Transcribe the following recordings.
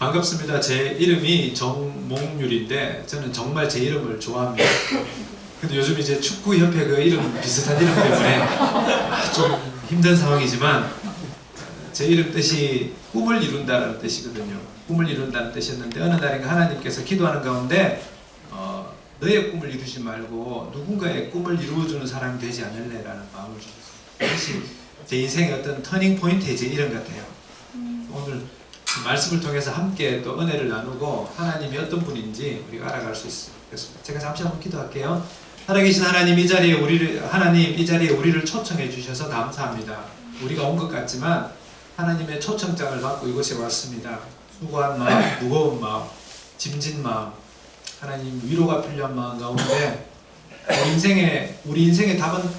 반갑습니다. 제 이름이 정몽률인데 저는 정말 제 이름을 좋아합니다. 근데 요즘 이제 축구협회 그 이름 비슷한 이름 때문에 좀 힘든 상황이지만 제 이름 뜻이 꿈을 이룬다는 뜻이거든요. 꿈을 이룬다는 뜻이었는데 어느 날인가 하나님께서 기도하는 가운데 너의 꿈을 이루지 말고 누군가의 꿈을 이루어주는 사람이 되지 않을래라는 마음을 주셨어요. 그것이 제 인생의 어떤 터닝 포인트의 제 이름 같아요. 오늘 말씀을 통해서 함께 또 은혜를 나누고 하나님이 어떤 분인지 우리가 알아갈 수 있어요. 그래서 제가 잠시 한번 기도할게요. 살아계신 하나님, 이 자리에 우리를 초청해 주셔서 감사합니다. 우리가 온 것 같지만 하나님의 초청장을 받고 이곳에 왔습니다. 수고한 마음, 무거운 마음, 짐진 마음, 하나님 위로가 필요한 마음 가운데 우리 인생의 답은 딱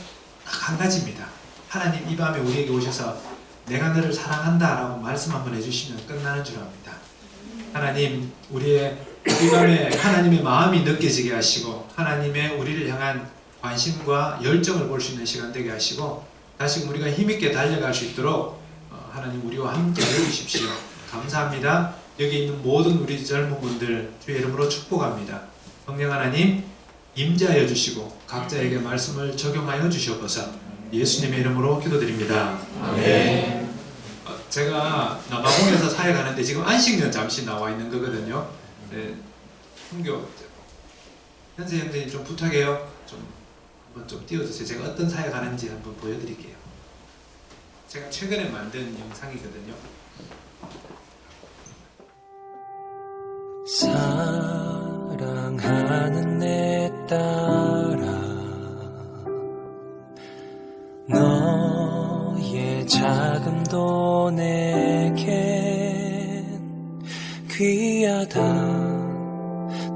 한 가지입니다. 하나님 이 밤에 우리에게 오셔서 내가 너를 사랑한다 라고 말씀 한번 해주시면 끝나는 줄 압니다. 하나님 우리의 이 밤에 하나님의 마음이 느껴지게 하시고 하나님의 우리를 향한 관심과 열정을 볼 수 있는 시간 되게 하시고 다시금 우리가 힘있게 달려갈 수 있도록 하나님 우리와 함께 해주십시오. 감사합니다. 여기 있는 모든 우리 젊은 분들 주의 이름으로 축복합니다. 성령 하나님 임재하여 주시고 각자에게 말씀을 적용하여 주시옵소서. 예수님의 이름으로 기도드립니다. 아멘. 제가 남아공에서 사역하는데 지금 안식년 잠시 나와 있는 거거든요. 네, 선교 현세 형제님 좀 부탁해요. 한번 좀 띄워주세요. 제가 어떤 사역하는지 한번 보여드릴게요. 제가 최근에 만든 영상이거든요. 사랑하는 내 딸아, 너의 자금도 내겐 귀하다.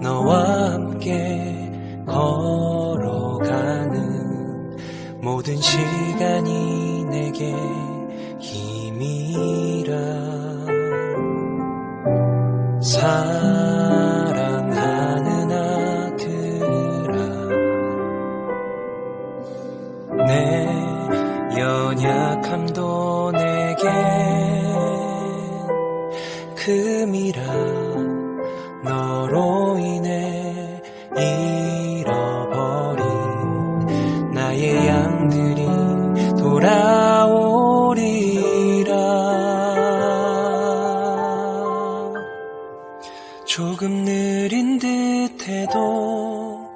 너와 함께 걸어가는 모든 시간이 내게 힘이라. 사랑하는 아들아, 내 연약함도 내겐 금이라. 너로 인해 잃어버린 나의 양들이 돌아오리라. 조금 느린 듯해도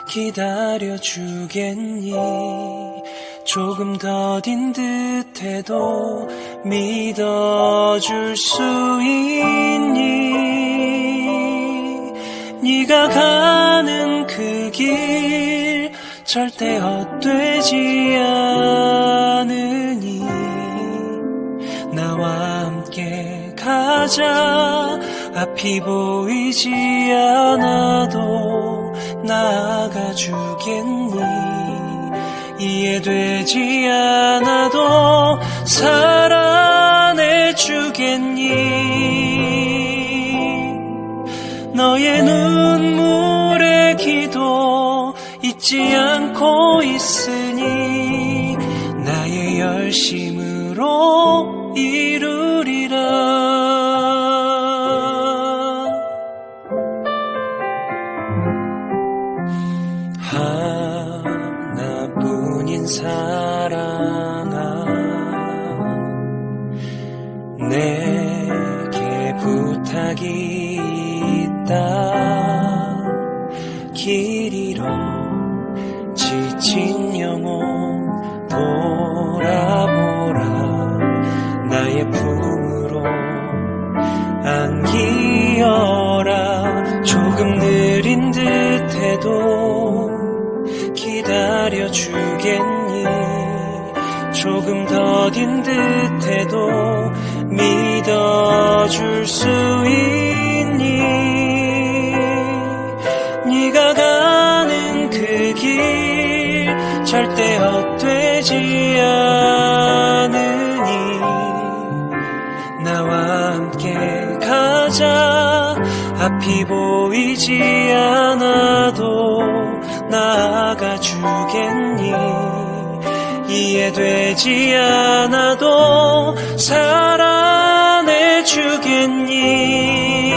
기다려주겠니? 조금 더딘 듯해도 믿어줄 수 있니? 네가 가는 그 길 절대 헛되지 않으니 나와 함께 가자. 앞이 보이지 않아도 나아가 주겠니? 이해되지 않아도 살아내 주겠니? 너의 눈물의 기도 잊지 않고 있으니 나의 열심으로 이루리라. 하나뿐인 사랑아, 내게 부탁이 있다. 길 잃어 지친 영혼 돌아보라. 나의 품으로 안기어라. 조금 느린 듯해도 기다려주겠니? 조금 더딘 듯해도 믿어줄 수 있니? 네가 가는 그 길 절대 헛되지 않으니 나와 함께 가자. 앞이 보이지 않아도 나아가 주겠니? 이해되지 않아도 살아내 주겠니?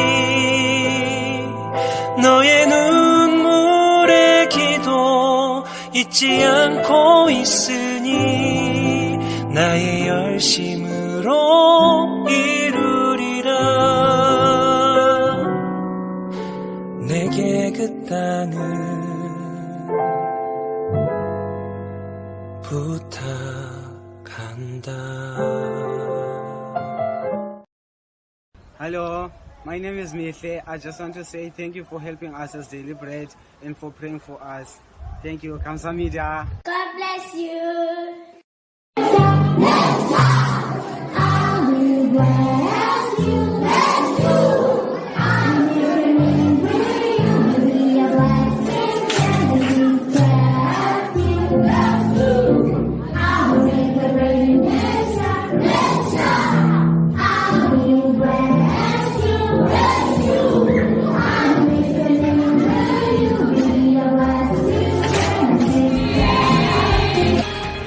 잊지 않고 있으니 나의 열심으로 이루리라. 내게 그 땅을 부탁한다. Hello, my name is Mefe. I just want to say thank you for helping us as Daily Bread and for praying for us. Thank you. 감사합니다. God bless you.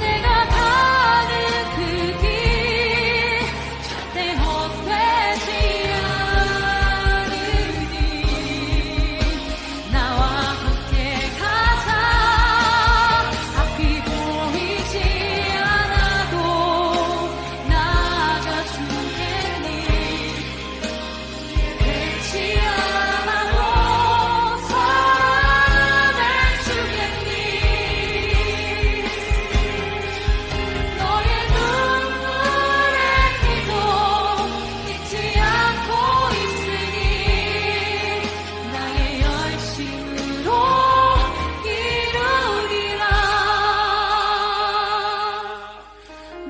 내가 가는 그 길 절대 헛되지 않으니 나와 함께 가자. 앞이 보이지 않아도 나아가 주겠니. 예배치 않아도 사랑을 주겠니. 너의 눈물의 기도 잊지 않고 있으니 나의 열심으로 이루리라.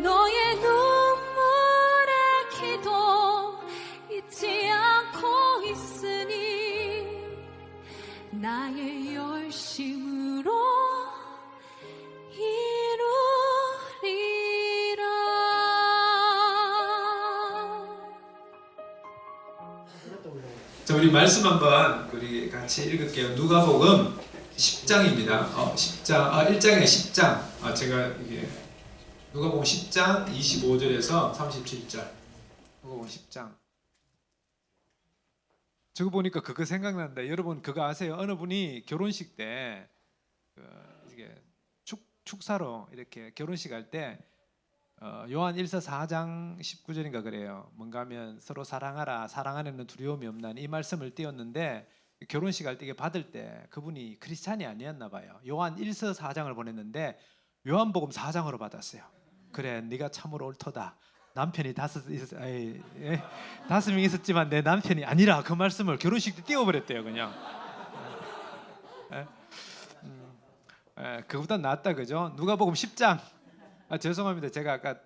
너의 눈물의 기도 잊지 않고 있으니 나의 열심으로 이루리라. 자, 우리 말씀 한번 우리 같이 읽을게요. 누가복음 10장입니다. 10장, 1장에 10장. 제가 이게 누가복음 10장 25절에서 37절. 누가복음 10장. 저거 보니까 그거 생각난다. 여러분 그거 아세요? 어느 분이 결혼식 때 이게 축사로 이렇게 결혼식 할 때 요한 1서 4장 19절인가 그래요. 뭔가 하면 서로 사랑하라. 사랑 안에는 두려움이 없나니 이 말씀을 띄웠는데 결혼식 할 때 이게 받을 때 그분이 크리스찬이 아니었나 봐요. 요한 1서 4장을 보냈는데 요한복음 4장으로 받았어요. 그래, 네가 참으로 옳도다. 남편이 다섯 명 있었지만 내 남편이 아니라 그 말씀을 결혼식 때 띄워버렸대요. 그냥. 그보다 낫다, 그죠? 누가복음 10장. 죄송합니다. 제가 아까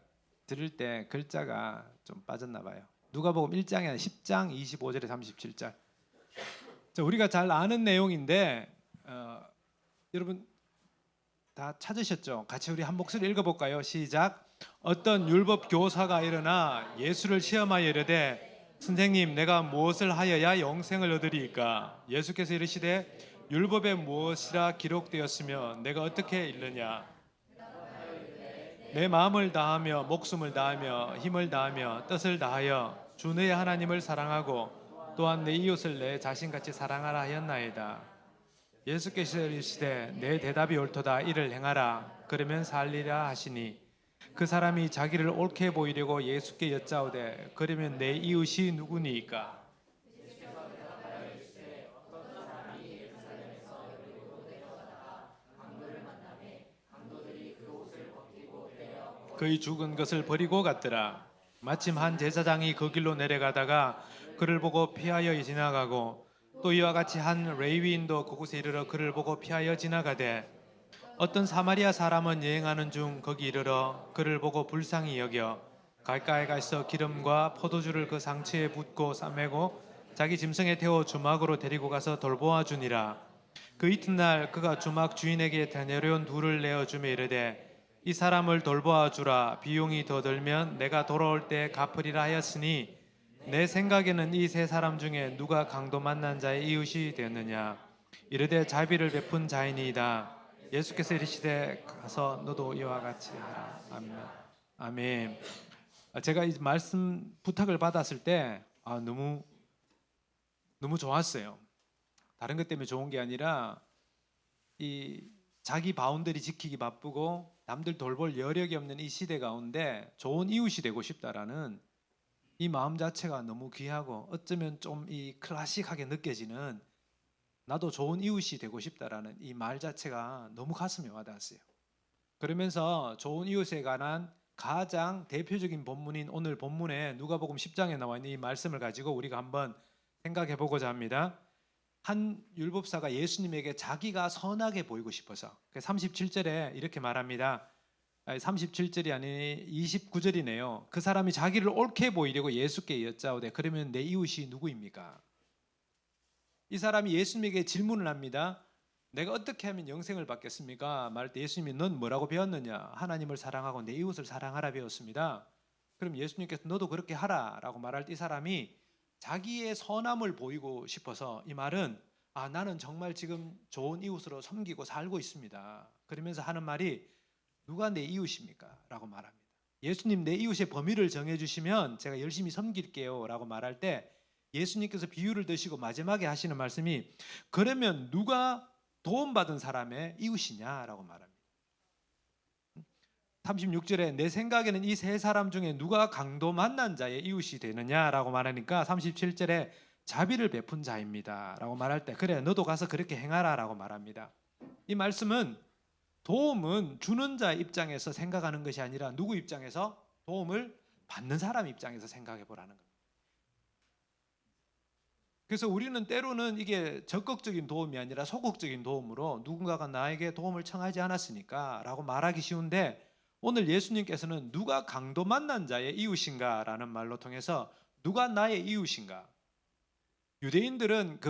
들을 때 글자가 좀 빠졌나 봐요. 누가복음 1장이 아니라 10장 25절에 37절. 자, 우리가 잘 아는 내용인데 여러분 다 찾으셨죠? 같이 우리 한 목소리 읽어볼까요? 시작. 어떤 율법 교사가 일어나 예수를 시험하여 이르되 선생님, 내가 무엇을 하여야 영생을 얻으리이까? 예수께서 이르시되 율법에 무엇이라 기록되었으며 내가 어떻게 읽느냐? 내 마음을 다하며 목숨을 다하며 힘을 다하며 뜻을 다하여 주 너의 하나님을 사랑하고 또한 내 이웃을 내 자신같이 사랑하라 하였나이다. 예수께서 이르시되 내 대답이 옳도다. 이를 행하라. 그러면 살리라 하시니 그 사람이 자기를 옳게 보이려고 예수께 여짜오되 그러면 내 이웃이 누구니이까? 그의 죽은 것을 버리고 갔더라. 마침 한 제사장이 그 길로 내려가다가 그를 보고 피하여 지나가고 또 이와 같이 한 레위인도 그곳에 이르러 그를 보고 피하여 지나가되 어떤 사마리아 사람은 여행하는 중 거기 이르러 그를 보고 불쌍히 여겨 가까이 가서 기름과 포도주를 그 상처에 붓고 싸매고 자기 짐승에 태워 주막으로 데리고 가서 돌보아 주니라. 그 이튿날 그가 주막 주인에게 데려온 둘을 내어주며 이르되 이 사람을 돌보아 주라. 비용이 더 들면 내가 돌아올 때 갚으리라 하였으니 내 생각에는 이 세 사람 중에 누가 강도 만난 자의 이웃이 되었느냐? 이르되 자비를 베푼 자이니이다. 예수께서 이르시되 가서 너도 이와 같이 하라. 아멘. 아멘. 제가 이 말씀 부탁을 받았을 때 너무 좋았어요. 다른 것 때문에 좋은 게 아니라 이 자기 바운더리 지키기 바쁘고 남들 돌볼 여력이 없는 이 시대 가운데 좋은 이웃이 되고 싶다라는 이 마음 자체가 너무 귀하고 어쩌면 좀 이 클래식하게 느껴지는 나도 좋은 이웃이 되고 싶다라는 이 말 자체가 너무 가슴에 와닿았어요. 그러면서 좋은 이웃에 관한 가장 대표적인 본문인 오늘 본문에 누가복음 10장에 나와 있는 이 말씀을 가지고 우리가 한번 생각해 보고자 합니다. 한 율법사가 예수님에게 자기가 선하게 보이고 싶어서 37절에 이렇게 말합니다. 37절이 아니 29절이네요. 그 사람이 자기를 옳게 보이려고 예수께 여짜오되 그러면 내 이웃이 누구입니까? 이 사람이 예수님에게 질문을 합니다. 내가 어떻게 하면 영생을 받겠습니까? 말할 때 예수님이 넌 뭐라고 배웠느냐? 하나님을 사랑하고 내 이웃을 사랑하라 배웠습니다. 그럼 예수님께서 너도 그렇게 하라 라고 말할 때 이 사람이 자기의 선함을 보이고 싶어서 이 말은 나는 정말 지금 좋은 이웃으로 섬기고 살고 있습니다. 그러면서 하는 말이 누가 내 이웃입니까? 라고 말합니다. 예수님 내 이웃의 범위를 정해주시면 제가 열심히 섬길게요 라고 말할 때 예수님께서 비유를 드시고 마지막에 하시는 말씀이 그러면 누가 도움받은 사람의 이웃이냐라고 말합니다. 36절에 내 생각에는 이 세 사람 중에 누가 강도 만난 자의 이웃이 되느냐라고 말하니까 37절에 자비를 베푼 자입니다 라고 말할 때 그래 너도 가서 그렇게 행하라 라고 말합니다. 이 말씀은 도움은 주는 자의 입장에서 생각하는 것이 아니라 누구 입장에서? 도움을 받는 사람 입장에서 생각해 보라는 겁니다. 그래서 우리는 때로는 이게 적극적인 도움이 아니라 소극적인 도움으로 누군가가 나에게 도움을 청하지 않았으니까 라고 말하기 쉬운데 오늘 예수님께서는 누가 강도 만난 자의 이웃인가 라는 말로 통해서 누가 나의 이웃인가. 유대인들은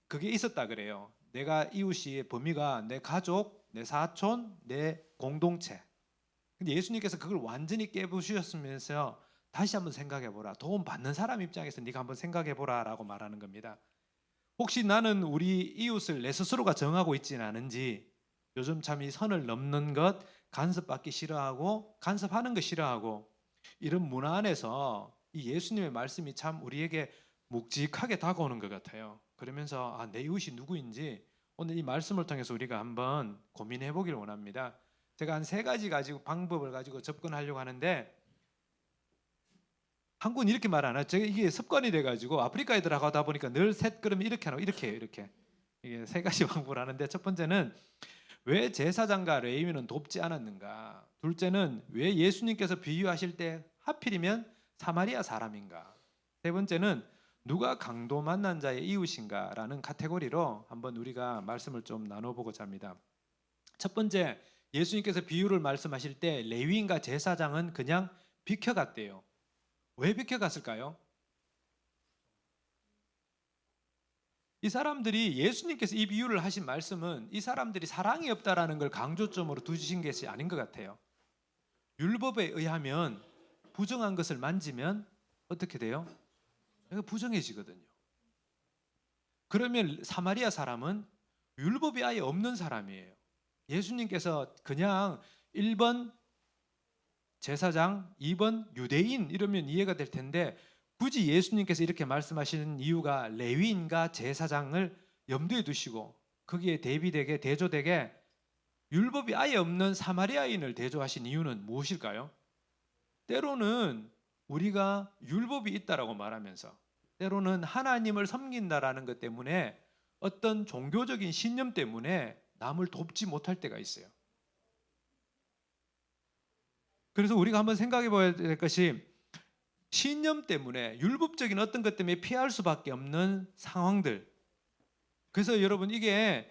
그게 있었다 그래요. 내가 이웃의 범위가 내 가족, 내 사촌, 내 공동체. 근데 예수님께서 그걸 완전히 깨부수셨으면서 다시 한번 생각해 보라. 도움 받는 사람 입장에서 네가 한번 생각해 보라라고 말하는 겁니다. 혹시 나는 우리 이웃을 내 스스로가 정하고 있지는 않은지 요즘 참 이 선을 넘는 것, 간섭받기 싫어하고 간섭하는 거 싫어하고 이런 문화 안에서 이 예수님의 말씀이 참 우리에게 묵직하게 다가오는 것 같아요. 그러면서 내 이웃이 누구인지 오늘 이 말씀을 통해서 우리가 한번 고민해 보길 원합니다. 제가 한 3가지 가지고 방법을 가지고 접근하려고 하는데 한국은 이렇게 말하나? 제가 이게 습관이 돼가지고 아프리카에 들어가다 보니까 늘 셋 그러면 이렇게 하고 이렇게 해요. 이렇게 이게 3가지 방법을 하는데 첫 번째는 왜 제사장과 레위인은 돕지 않았는가? 둘째는 왜 예수님께서 비유하실 때 하필이면 사마리아 사람인가? 세 번째는 누가 강도 만난 자의 이웃인가라는 카테고리로 한번 우리가 말씀을 좀 나눠보고자 합니다. 첫 번째, 예수님께서 비유를 말씀하실 때 레위인과 제사장은 그냥 비켜갔대요. 왜 비켜갔을까요? 이 사람들이 예수님께서 이 비유를 하신 말씀은 이 사람들이 사랑이 없다라는 걸 강조점으로 두신 것이 아닌 것 같아요. 율법에 의하면 부정한 것을 만지면 어떻게 돼요? 부정해지거든요. 그러면 사마리아 사람은 율법이 아예 없는 사람이에요. 예수님께서 그냥 1번 제사장, 2번 유대인 이러면 이해가 될 텐데 굳이 예수님께서 이렇게 말씀하시는 이유가 레위인과 제사장을 염두에 두시고 거기에 대비되게 대조되게 율법이 아예 없는 사마리아인을 대조하신 이유는 무엇일까요? 때로는 우리가 율법이 있다라고 말하면서 때로는 하나님을 섬긴다라는 것 때문에 어떤 종교적인 신념 때문에 남을 돕지 못할 때가 있어요. 그래서 우리가 한번 생각해 봐야 될 것이 신념 때문에 율법적인 어떤 것 때문에 피할 수밖에 없는 상황들. 그래서 여러분 이게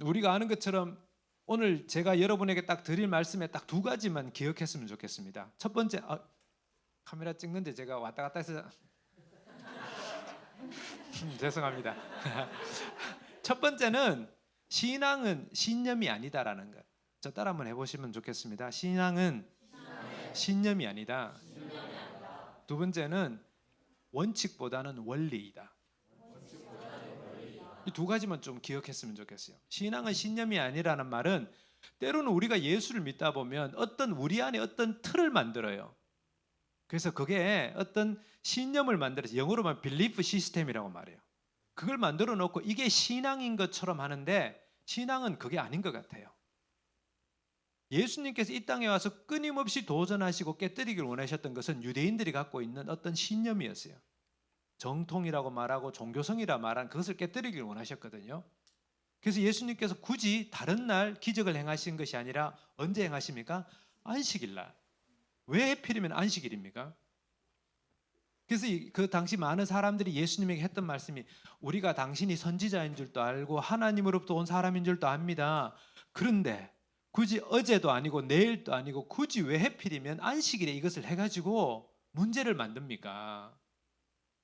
우리가 아는 것처럼 오늘 제가 여러분에게 딱 드릴 말씀에 딱 2가지만 기억했으면 좋겠습니다. 첫 번째 카메라 찍는데 제가 왔다 갔다 해서 죄송합니다. 첫 번째는 신앙은 신념이 아니다라는 것. 저 따라 한번 해보시면 좋겠습니다. 신앙은 신념이 아니다. 두 번째는 원칙보다는 원리이다. 이 2가지만 좀 기억했으면 좋겠어요. 신앙은 신념이 아니라는 말은 때로는 우리가 예수를 믿다 보면 어떤 우리 안에 어떤 틀을 만들어요. 그래서 그게 어떤 신념을 만들어서 영어로 말하면 belief 시스템이라고 말해요. 그걸 만들어 놓고 이게 신앙인 것처럼 하는데 신앙은 그게 아닌 것 같아요. 예수님께서 이 땅에 와서 끊임없이 도전하시고 깨뜨리기를 원하셨던 것은 유대인들이 갖고 있는 어떤 신념이었어요. 정통이라고 말하고 종교성이라 말한 그것을 깨뜨리기를 원하셨거든요. 그래서 예수님께서 굳이 다른 날 기적을 행하신 것이 아니라 언제 행하십니까? 안식일 날. 왜 하필이면 안식일입니까? 그래서 그 당시 많은 사람들이 예수님에게 했던 말씀이 우리가 당신이 선지자인 줄도 알고 하나님으로부터 온 사람인 줄도 압니다. 그런데 굳이 어제도 아니고 내일도 아니고 굳이 왜 하필이면 안식일에 이것을 해가지고 문제를 만듭니까?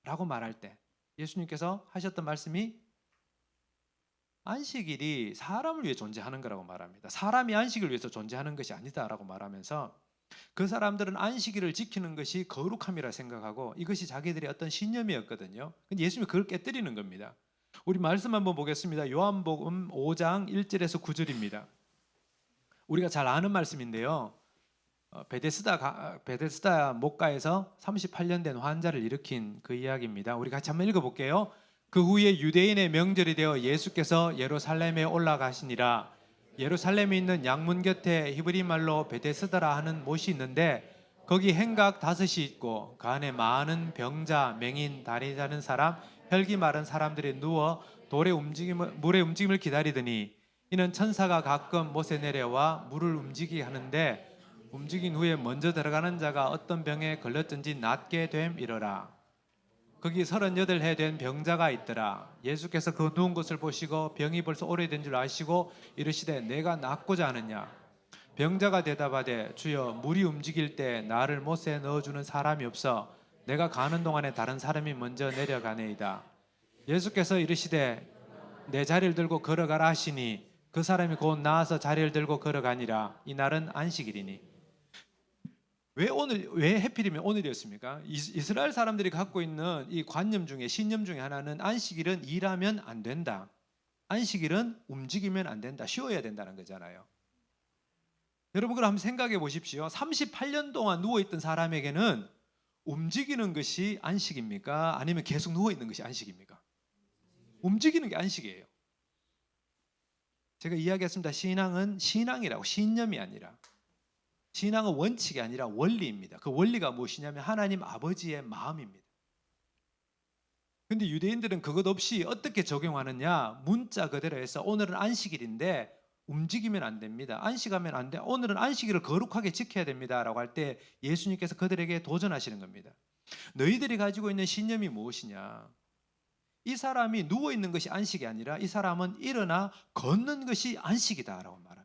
라고 말할 때 예수님께서 하셨던 말씀이 안식일이 사람을 위해 존재하는 거라고 말합니다. 사람이 안식을 위해서 존재하는 것이 아니다라고 말하면서 그 사람들은 안식일을 지키는 것이 거룩함이라 생각하고 이것이 자기들의 어떤 신념이었거든요. 근데 예수님이 그걸 깨뜨리는 겁니다. 우리 말씀 한번 보겠습니다. 요한복음 5장 1절에서 9절입니다. 우리가 잘 아는 말씀인데요. 베데스다 목가에서 38년 된 환자를 일으킨 그 이야기입니다. 우리 같이 한번 읽어볼게요. 그 후에 유대인의 명절이 되어 예수께서 예루살렘에 올라가시니라. 예루살렘에 있는 양문 곁에 히브리 말로 베데스다라 하는 못이 있는데 거기 행각 5이 있고 그 안에 많은 병자, 맹인, 다리 자는 사람, 혈기 마른 사람들이 누워 물의 움직임을 기다리더니 이는 천사가 가끔 못에 내려와 물을 움직이게 하는데 움직인 후에 먼저 들어가는 자가 어떤 병에 걸렸든지 낫게 됨이러라. 거기 38해 된 병자가 있더라. 예수께서 그 누운 것을 보시고 병이 벌써 오래된 줄 아시고 이르시되 내가 낫고자 하느냐. 병자가 대답하되 주여 물이 움직일 때 나를 못에 넣어주는 사람이 없어 내가 가는 동안에 다른 사람이 먼저 내려가네이다. 예수께서 이르시되 내 자리를 들고 걸어가라 하시니 그 사람이 곧 나와서 자리를 들고 걸어가니라. 이날은 안식일이니. 왜 해필이면 오늘이었습니까? 이스라엘 사람들이 갖고 있는 이 관념 중에 신념 중에 하나는 안식일은 일하면 안 된다. 안식일은 움직이면 안 된다. 쉬어야 된다는 거잖아요. 여러분 그럼 한번 생각해 보십시오. 38년 동안 누워있던 사람에게는 움직이는 것이 안식입니까? 아니면 계속 누워있는 것이 안식입니까? 움직이는 게 안식이에요. 제가 이야기했습니다. 신앙은 신앙이라고, 신념이 아니라. 신앙은 원칙이 아니라 원리입니다. 그 원리가 무엇이냐면 하나님 아버지의 마음입니다. 근데 유대인들은 그것 없이 어떻게 적용하느냐? 문자 그대로 해서 오늘은 안식일인데 움직이면 안 됩니다. 안식하면 안 돼. 오늘은 안식일을 거룩하게 지켜야 됩니다. 라고 할 때 예수님께서 그들에게 도전하시는 겁니다. 너희들이 가지고 있는 신념이 무엇이냐? 이 사람이 누워있는 것이 안식이 아니라 이 사람은 일어나 걷는 것이 안식이다라고 말합니다.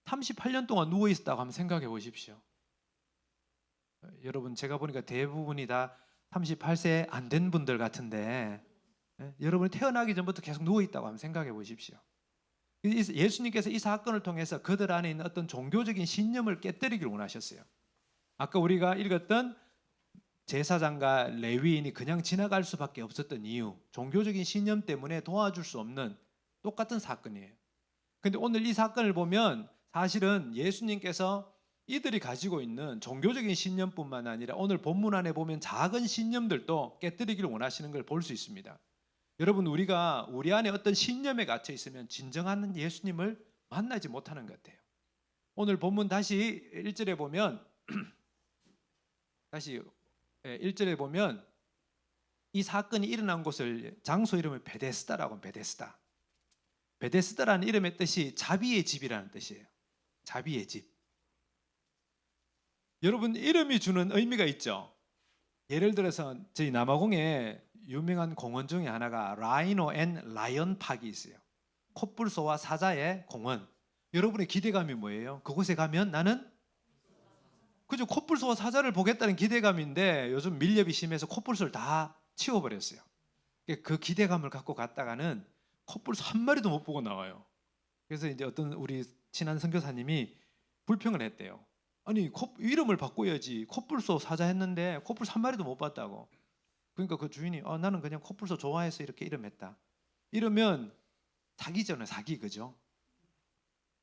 38년 동안 누워있었다고 한번 생각해 보십시오. 여러분 제가 보니까 대부분이 다 38세 안 된 분들 같은데 여러분이 태어나기 전부터 계속 누워있다고 한번 생각해 보십시오. 예수님께서 이 사건을 통해서 그들 안에 있는 어떤 종교적인 신념을 깨뜨리기를 원하셨어요. 아까 우리가 읽었던 제사장과 레위인이 그냥 지나갈 수밖에 없었던 이유, 종교적인 신념 때문에 도와줄 수 없는 똑같은 사건이에요. 근데 오늘 이 사건을 보면 사실은 예수님께서 이들이 가지고 있는 종교적인 신념뿐만 아니라 오늘 본문 안에 보면 작은 신념들도 깨뜨리기를 원하시는 걸 볼 수 있습니다. 여러분 우리가 우리 안에 어떤 신념에 갇혀 있으면 진정한 예수님을 만나지 못하는 것 같아요. 오늘 본문 다시 1절에 보면 다시 1절에 보면 이 사건이 일어난 곳을 장소 이름을 베데스다라고 합니다. 베데스다. 베데스다라는 이름의 뜻이 자비의 집이라는 뜻이에요. 자비의 집. 여러분 이름이 주는 의미가 있죠. 예를 들어서 저희 남아공에 유명한 공원 중에 하나가 라이노 앤 라이언 파크가 있어요. 코뿔소와 사자의 공원. 여러분의 기대감이 뭐예요? 그곳에 가면 나는 그죠? 코뿔소와 사자를 보겠다는 기대감인데 요즘 밀렵이 심해서 코뿔소를 다 치워버렸어요. 그 기대감을 갖고 갔다가는 코뿔소 한 마리도 못 보고 나와요. 그래서 이제 어떤 우리 친한 선교사님이 불평을 했대요. 아니 이름을 바꿔야지. 코뿔소 사자 했는데 코뿔소 한 마리도 못 봤다고. 그러니까 그 주인이 나는 그냥 코뿔소 좋아해서 이렇게 이름했다. 이러면 사기잖아요. 사기 그죠?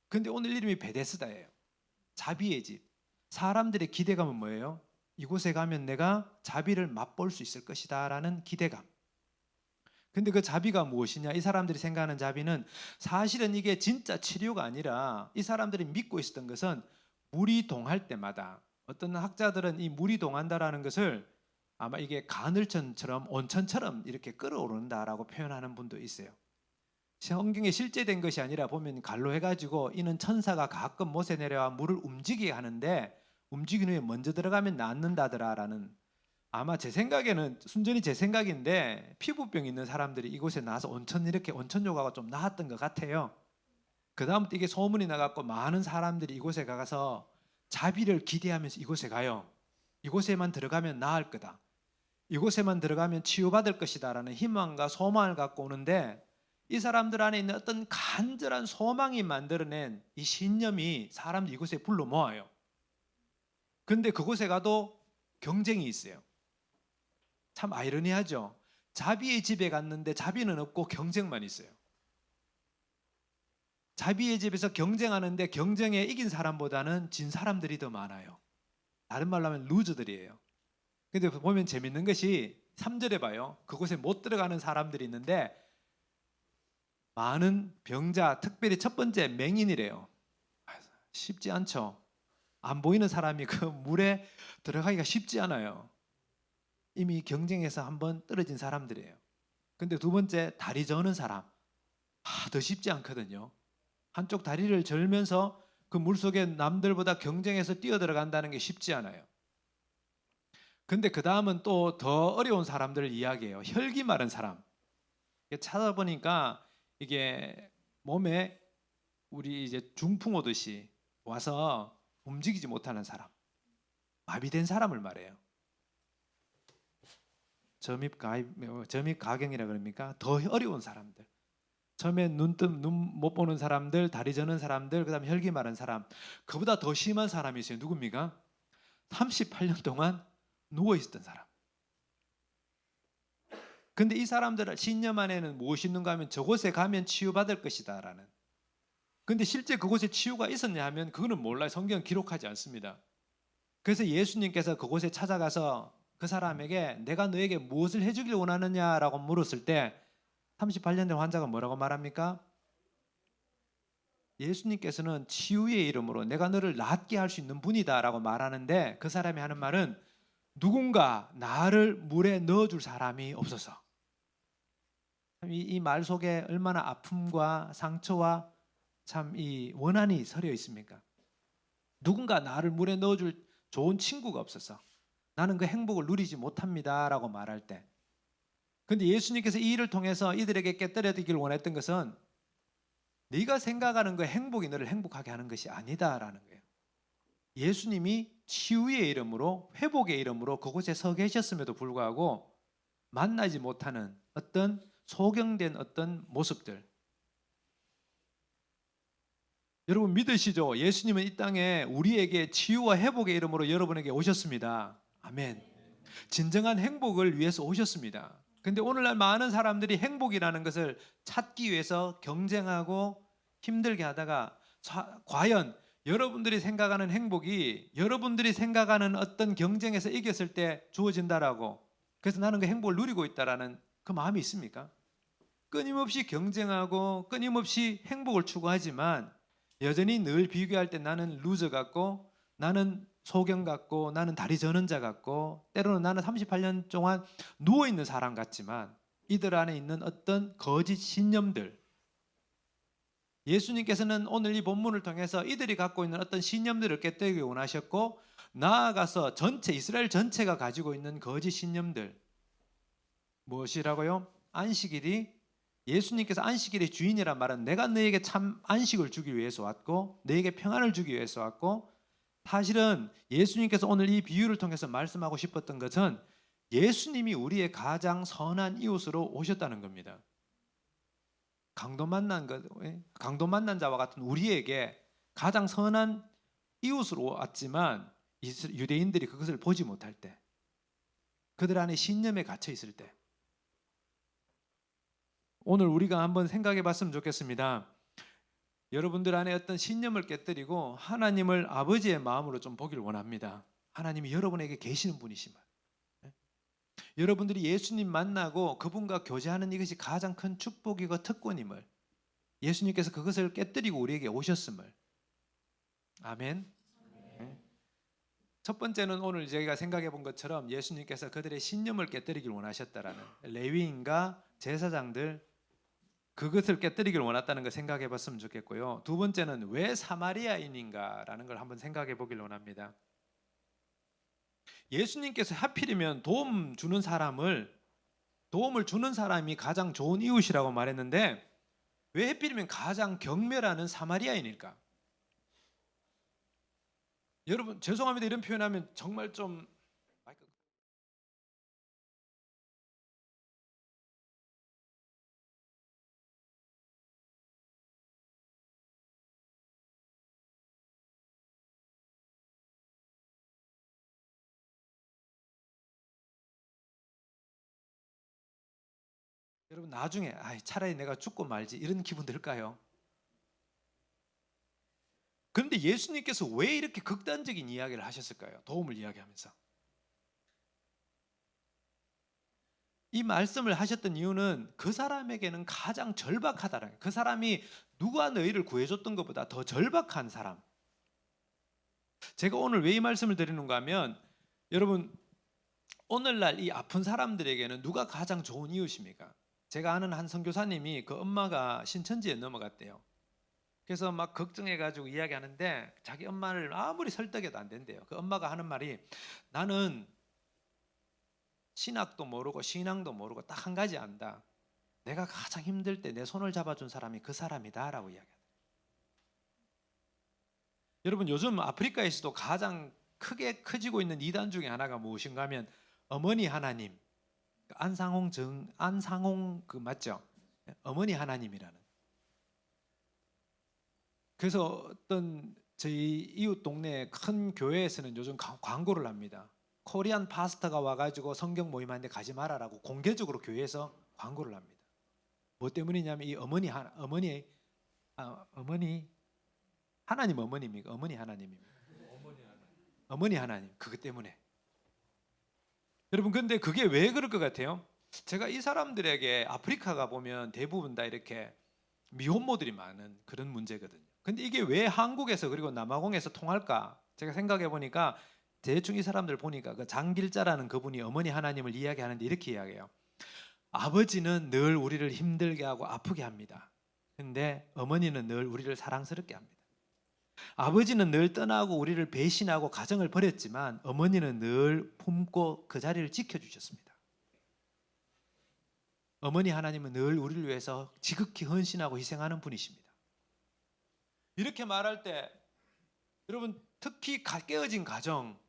근데 오늘 이름이 베데스다예요. 자비의 집. 사람들의 기대감은 뭐예요? 이곳에 가면 내가 자비를 맛볼 수 있을 것이다 라는 기대감. 근데 그 자비가 무엇이냐? 이 사람들이 생각하는 자비는 사실은 이게 진짜 치료가 아니라 이 사람들이 믿고 있었던 것은 물이 동할 때마다, 어떤 학자들은 이 물이 동한다라는 것을 아마 이게 가늘천처럼 온천처럼 이렇게 끓어오른다라고 표현하는 분도 있어요. 성경에 실제된 것이 아니라 보면 갈로 해가지고 이는 천사가 가끔 못에 내려와 물을 움직이게 하는데 움직인 후에 먼저 들어가면 낫는다더라라는, 아마 제 생각에는 순전히 제 생각인데 피부병 있는 사람들이 이곳에 나와서 온천 이렇게 온천 요가가 좀 나았던 것 같아요. 그 다음부터 이게 소문이 나갖고 많은 사람들이 이곳에 가서 자비를 기대하면서 이곳에 가요. 이곳에만 들어가면 나을 거다. 이곳에만 들어가면 치유받을 것이다 라는 희망과 소망을 갖고 오는데, 이 사람들 안에 있는 어떤 간절한 소망이 만들어낸 이 신념이 사람들 이곳에 불러 모아요. 근데 그곳에 가도 경쟁이 있어요. 참 아이러니하죠. 자비의 집에 갔는데 자비는 없고 경쟁만 있어요. 자비의 집에서 경쟁하는데 경쟁에 이긴 사람보다는 진 사람들이 더 많아요. 다른 말로 하면 루저들이에요. 근데 보면 재밌는 것이 3절에 봐요. 그곳에 못 들어가는 사람들이 있는데 많은 병자, 특별히 첫 번째 맹인이래요. 쉽지 않죠. 안 보이는 사람이 그 물에 들어가기가 쉽지 않아요. 이미 경쟁에서 한번 떨어진 사람들이에요. 근데 두 번째, 다리 저는 사람. 더 쉽지 않거든요. 한쪽 다리를 절면서 그 물속에 남들보다 경쟁해서 뛰어들어간다는 게 쉽지 않아요. 근데 그 다음은 또 더 어려운 사람들을 이야기해요. 혈기 마른 사람. 찾아보니까 이게 몸에 우리 이제 중풍 오듯이 와서 움직이지 못하는 사람, 마비된 사람을 말해요. 점입가경이라 그럽니까? 더 어려운 사람들. 처음에 눈 못 보는 사람들, 다리 저는 사람들, 그 다음에 혈기 마른 사람. 그보다 더 심한 사람이 있어요. 누굽니까? 38년 동안 누워 있었던 사람. 근데 이 사람들 신념 안에는 무엇이 있는가 하면 저곳에 가면 치유받을 것이다 라는. 근데 실제 그곳에 치유가 있었냐 하면 그거는 몰라요. 성경은 기록하지 않습니다. 그래서 예수님께서 그곳에 찾아가서 그 사람에게 내가 너에게 무엇을 해주길 원하느냐라고 물었을 때 38년 된 환자가 뭐라고 말합니까? 예수님께서는 치유의 이름으로 내가 너를 낫게 할 수 있는 분이다 라고 말하는데, 그 사람이 하는 말은 누군가 나를 물에 넣어줄 사람이 없어서. 이 말 속에 얼마나 아픔과 상처와 참 이 원한이 서려 있습니까? 누군가 나를 물에 넣어줄 좋은 친구가 없어서 나는 그 행복을 누리지 못합니다 라고 말할 때, 근데 예수님께서 이 일을 통해서 이들에게 깨뜨려드리길 원했던 것은 네가 생각하는 그 행복이 너를 행복하게 하는 것이 아니다라는 거예요. 예수님이 치유의 이름으로, 회복의 이름으로 그곳에 서 계셨음에도 불구하고 만나지 못하는 어떤 소경된 어떤 모습들. 여러분 믿으시죠? 예수님은 이 땅에 우리에게 치유와 회복의 이름으로 여러분에게 오셨습니다. 아멘. 진정한 행복을 위해서 오셨습니다. 근데 오늘날 많은 사람들이 행복이라는 것을 찾기 위해서 경쟁하고 힘들게 하다가 과연 여러분들이 생각하는 행복이 여러분들이 생각하는 어떤 경쟁에서 이겼을 때 주어진다라고, 그래서 나는 그 행복을 누리고 있다라는 그 마음이 있습니까? 끊임없이 경쟁하고 끊임없이 행복을 추구하지만 여전히 늘 비교할 때 나는 루저 같고, 나는 소경 같고, 나는 다리 저는 자 같고, 때로는 나는 38년 동안 누워있는 사람 같지만 이들 안에 있는 어떤 거짓 신념들, 예수님께서는 오늘 이 본문을 통해서 이들이 갖고 있는 어떤 신념들을 깨뜨리기 원하셨고, 나아가서 전체 이스라엘 전체가 가지고 있는 거짓 신념들, 무엇이라고요? 안식일이, 예수님께서 안식일의 주인이란 말은 내가 너에게 참 안식을 주기 위해서 왔고 너에게 평안을 주기 위해서 왔고, 사실은 예수님께서 오늘 이 비유를 통해서 말씀하고 싶었던 것은 예수님이 우리의 가장 선한 이웃으로 오셨다는 겁니다. 강도 만난 자와 같은 우리에게 가장 선한 이웃으로 왔지만 유대인들이 그것을 보지 못할 때, 그들 안에 신념에 갇혀 있을 때, 오늘 우리가 한번 생각해 봤으면 좋겠습니다. 여러분들 안에 어떤 신념을 깨뜨리고 하나님을 아버지의 마음으로 좀 보길 원합니다. 하나님이 여러분에게 계시는 분이시면, 여러분들이 예수님 만나고 그분과 교제하는 이것이 가장 큰 축복이고 특권임을, 예수님께서 그것을 깨뜨리고 우리에게 오셨음을. 아멘. 네. 첫 번째는 오늘 저희가 생각해 본 것처럼 예수님께서 그들의 신념을 깨뜨리길 원하셨다라는, 레위인과 제사장들 그것을 깨뜨리길 원했다는 걸 생각해 봤으면 좋겠고요. 두 번째는 왜 사마리아인인가라는 걸 한번 생각해 보길 원합니다. 예수님께서 하필이면 도움을 주는 사람이 가장 좋은 이웃이라고 말했는데 왜 하필이면 가장 경멸하는 사마리아인일까? 여러분 죄송합니다. 이런 표현하면 정말 좀 여러분 나중에 차라리 내가 죽고 말지 이런 기분 들까요? 그런데 예수님께서 왜 이렇게 극단적인 이야기를 하셨을까요? 도움을 이야기하면서. 이 말씀을 하셨던 이유는 그 사람에게는 가장 절박하다는 거예요. 그 사람이 누가 너희를 구해줬던 것보다 더 절박한 사람. 제가 오늘 왜 이 말씀을 드리는가 하면 여러분 오늘날 이 아픈 사람들에게는 누가 가장 좋은 이웃입니까? 제가 아는 한 선교사님이 그 엄마가 신천지에 넘어갔대요. 그래서 막 걱정해가지고 이야기하는데 자기 엄마를 아무리 설득해도 안 된대요. 그 엄마가 하는 말이 나는 신학도 모르고 신앙도 모르고 딱 한 가지 안다. 내가 가장 힘들 때 내 손을 잡아준 사람이 그 사람이다 라고 이야기하더라고요. 여러분 요즘 아프리카에서도 가장 크게 커지고 있는 이단 중에 하나가 무엇인가 하면 어머니 하나님, 안상홍 그 맞죠? 어머니 하나님이라는. 그래서 어떤 저희 이웃 동네 큰 교회에서는 요즘 광고를 합니다. 코리안 파스터가 와가지고 성경 모임하는데 가지 말아라고 공개적으로 교회에서 광고를 합니다. 뭐 때문이냐면 이 어머니 하나님 어머니입니까? 어머니 하나님입니다. 어머니 하나님 그것 때문에. 여러분 근데 그게 왜 그럴 것 같아요? 제가 이 사람들에게 아프리카가 보면 대부분 다 이렇게 미혼모들이 많은 그런 문제거든요. 근데 이게 왜 한국에서 그리고 남아공에서 통할까? 제가 생각해 보니까 대충 이 사람들 보니까 그 장길자라는 그분이 어머니 하나님을 이야기하는데 이렇게 이야기해요. 아버지는 늘 우리를 힘들게 하고 아프게 합니다. 근데 어머니는 늘 우리를 사랑스럽게 합니다. 아버지는 늘 떠나고 우리를 배신하고 가정을 버렸지만 어머니는 늘 품고 그 자리를 지켜주셨습니다. 어머니 하나님은 늘 우리를 위해서 지극히 헌신하고 희생하는 분이십니다. 이렇게 말할 때 여러분 특히 깨어진 가정,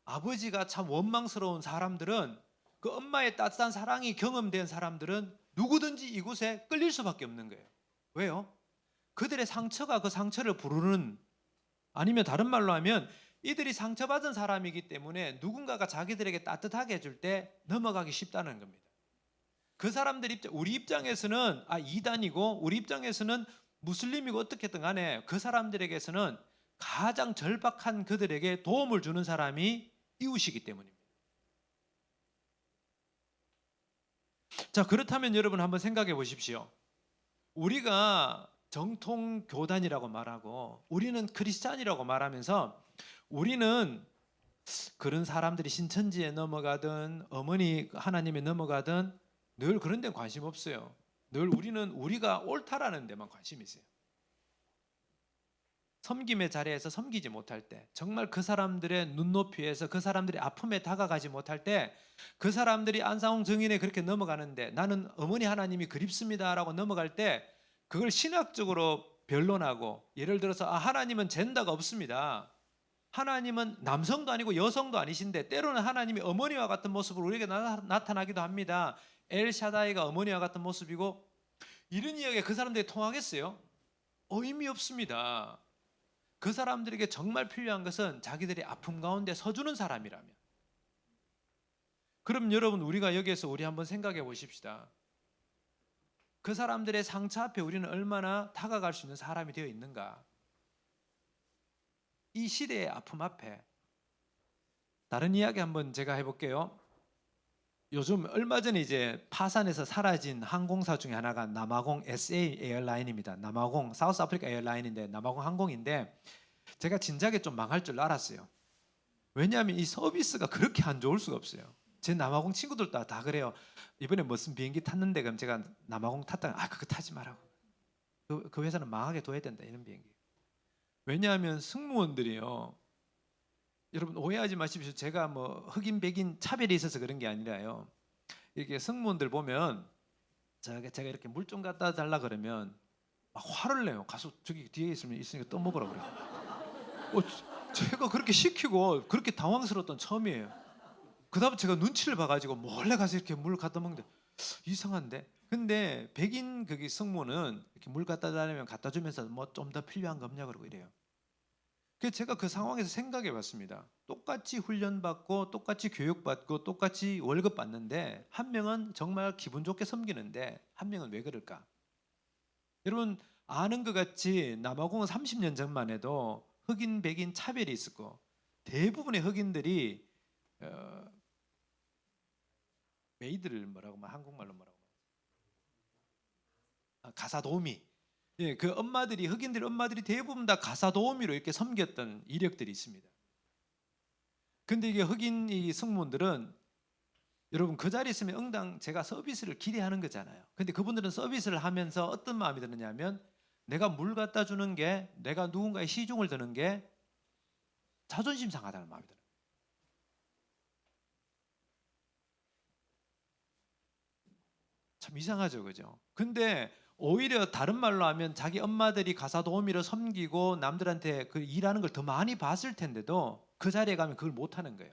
아버지가 참 원망스러운 사람들은 그 엄마의 따뜻한 사랑이 경험된 사람들은 누구든지 이곳에 끌릴 수밖에 없는 거예요. 왜요? 그들의 상처가 그 상처를 부르는, 아니면 다른 말로 하면 이들이 상처받은 사람이기 때문에 누군가가 자기들에게 따뜻하게 해줄 때 넘어가기 쉽다는 겁니다. 그 사람들 우리 입장에서는 이단이고 우리 입장에서는 무슬림이고 어떻게든 간에 그 사람들에게서는 가장 절박한 그들에게 도움을 주는 사람이 이웃이기 때문입니다. 자, 그렇다면 여러분 한번 생각해 보십시오. 우리가 정통 교단이라고 말하고 우리는 크리스찬이라고 말하면서 우리는 그런 사람들이 신천지에 넘어가든 어머니 하나님에 넘어가든 늘 그런 데는 관심 없어요. 늘 우리는 우리가 옳다라는 데만 관심이 있어요. 섬김의 자리에서 섬기지 못할 때, 정말 그 사람들의 눈높이에서 그 사람들의 아픔에 다가가지 못할 때, 그 사람들이 안상홍 정인에 그렇게 넘어가는데 나는 어머니 하나님이 그립습니다라고 넘어갈 때 그걸 신학적으로 변론하고, 예를 들어서 하나님은 젠더가 없습니다. 하나님은 남성도 아니고 여성도 아니신데 때로는 하나님이 어머니와 같은 모습으로 우리에게 나타나기도 합니다. 엘샤다이가 어머니와 같은 모습이고, 이런 이야기가 그 사람들에게 통하겠어요? 의미 없습니다. 그 사람들에게 정말 필요한 것은 자기들의 아픔 가운데 서주는 사람이라면. 그럼 여러분 우리가 여기에서 우리 한번 생각해 보십시다. 그 사람들의 상처 앞에 우리는 얼마나 다가갈 수 있는 사람이 되어 있는가? 이 시대의 아픔 앞에. 다른 이야기 한번 제가 해볼게요. 요즘 얼마 전에 이제 파산해서 사라진 항공사 중에 하나가 남아공 SA 에어라인입니다. 남아공 사우스 아프리카 에어라인인데 남아공 항공인데 제가 진작에 좀 망할 줄 알았어요. 왜냐하면 이 서비스가 그렇게 안 좋을 수가 없어요. 제 남아공 친구들도 다 그래요. 이번에 무슨 비행기 탔는데 그럼 제가 남아공 탔다가 그거 타지 말라고. 그 회사는 망하게 둬야 된다 이런 비행기. 왜냐하면 승무원들이요. 여러분 오해하지 마십시오. 제가 뭐 흑인 백인 차별이 있어서 그런 게 아니라요. 이렇게 승무원들 보면 제가 이렇게 물 좀 갖다 달라 그러면 막 화를 내요. 가서 저기 뒤에 있으니까 떠먹으라 그래요. 제가 그렇게 시키고 그렇게 당황스러웠던 처음이에요. 그다음에 제가 눈치를 봐가지고 몰래 가서 이렇게 물 갖다 먹는데 이상한데. 근데 백인 거기 승무원은 이렇게 물 갖다 달라면 갖다 주면서 뭐 좀 더 필요한 거 없냐 그러고 이래요. 그래서 제가 그 상황에서 생각해 봤습니다. 똑같이 훈련받고 똑같이 교육받고 똑같이 월급 받는데 한 명은 정말 기분 좋게 섬기는데 한 명은 왜 그럴까? 여러분 아는 것 같이 남아공은 30년 전만 해도 흑인 백인 차별이 있었고 대부분의 흑인들이 메이드를 뭐라고 말 한국말로 뭐라고 가사도우미. 예, 그 엄마들이 흑인들 엄마들이 대부분 다 가사도우미로 이렇게 섬겼던 이력들이 있습니다. 근데 이게 흑인 이 승무원들은 여러분 그 자리에 있으면 응당 제가 서비스를 기대하는 거잖아요. 근데 그분들은 서비스를 하면서 어떤 마음이 드느냐면 내가 물 갖다 주는 게 내가 누군가의 시중을 드는 게 자존심 상하다는 마음이 들어요. 참 이상하죠, 그죠? 근데 오히려 다른 말로 하면 자기 엄마들이 가사도우미로 섬기고 남들한테 그 일하는 걸 더 많이 봤을 텐데도 그 자리에 가면 그걸 못 하는 거예요.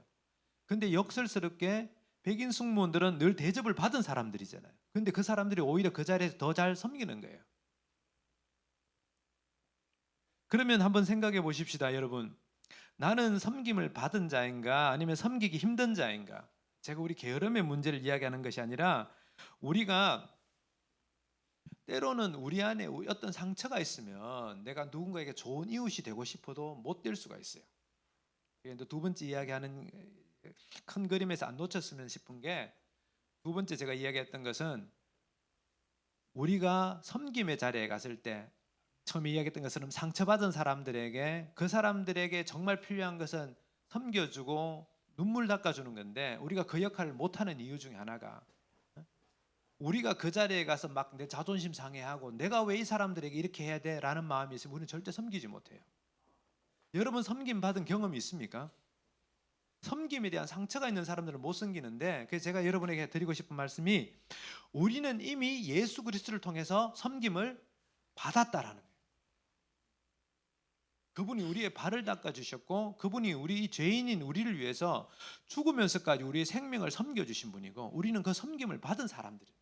근데 역설스럽게 백인 승무원들은 늘 대접을 받은 사람들이잖아요. 근데 그 사람들이 오히려 그 자리에서 더 잘 섬기는 거예요. 그러면 한번 생각해 보십시다, 여러분. 나는 섬김을 받은 자인가 아니면 섬기기 힘든 자인가? 제가 우리 게으름의 문제를 이야기하는 것이 아니라 우리가 때로는 우리 안에 어떤 상처가 있으면 내가 누군가에게 좋은 이웃이 되고 싶어도 못 될 수가 있어요. 두 번째 이야기하는 큰 그림에서 안 놓쳤으면 싶은 게 두 번째 제가 이야기했던 것은 우리가 섬김의 자리에 갔을 때 처음에 이야기했던 것처럼 상처받은 사람들에게 그 사람들에게 정말 필요한 것은 섬겨주고 눈물 닦아주는 건데 우리가 그 역할을 못하는 이유 중에 하나가 우리가 그 자리에 가서 막 내 자존심 상해하고 내가 왜 이 사람들에게 이렇게 해야 돼? 라는 마음이 있으면 우리는 절대 섬기지 못해요. 여러분 섬김 받은 경험이 있습니까? 섬김에 대한 상처가 있는 사람들은 못 섬기는데 그래서 제가 여러분에게 드리고 싶은 말씀이 우리는 이미 예수 그리스도를 통해서 섬김을 받았다라는 거예요. 그분이 우리의 발을 닦아주셨고 그분이 우리 죄인인 우리를 위해서 죽으면서까지 우리의 생명을 섬겨주신 분이고 우리는 그 섬김을 받은 사람들이에요.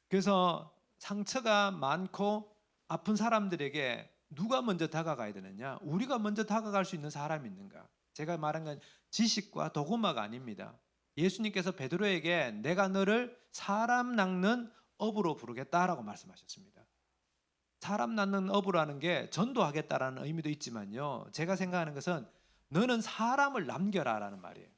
그래서 상처가 많고 아픈 사람들에게 누가 먼저 다가가야 되느냐? 우리가 먼저 다가갈 수 있는 사람이 있는가? 제가 말한 건 지식과 도구마가 아닙니다. 예수님께서 베드로에게 내가 너를 사람 낚는 어부로 부르겠다라고 말씀하셨습니다. 사람 낳는 어부라는 게 전도하겠다라는 의미도 있지만요. 제가 생각하는 것은 너는 사람을 남겨라라는 말이에요.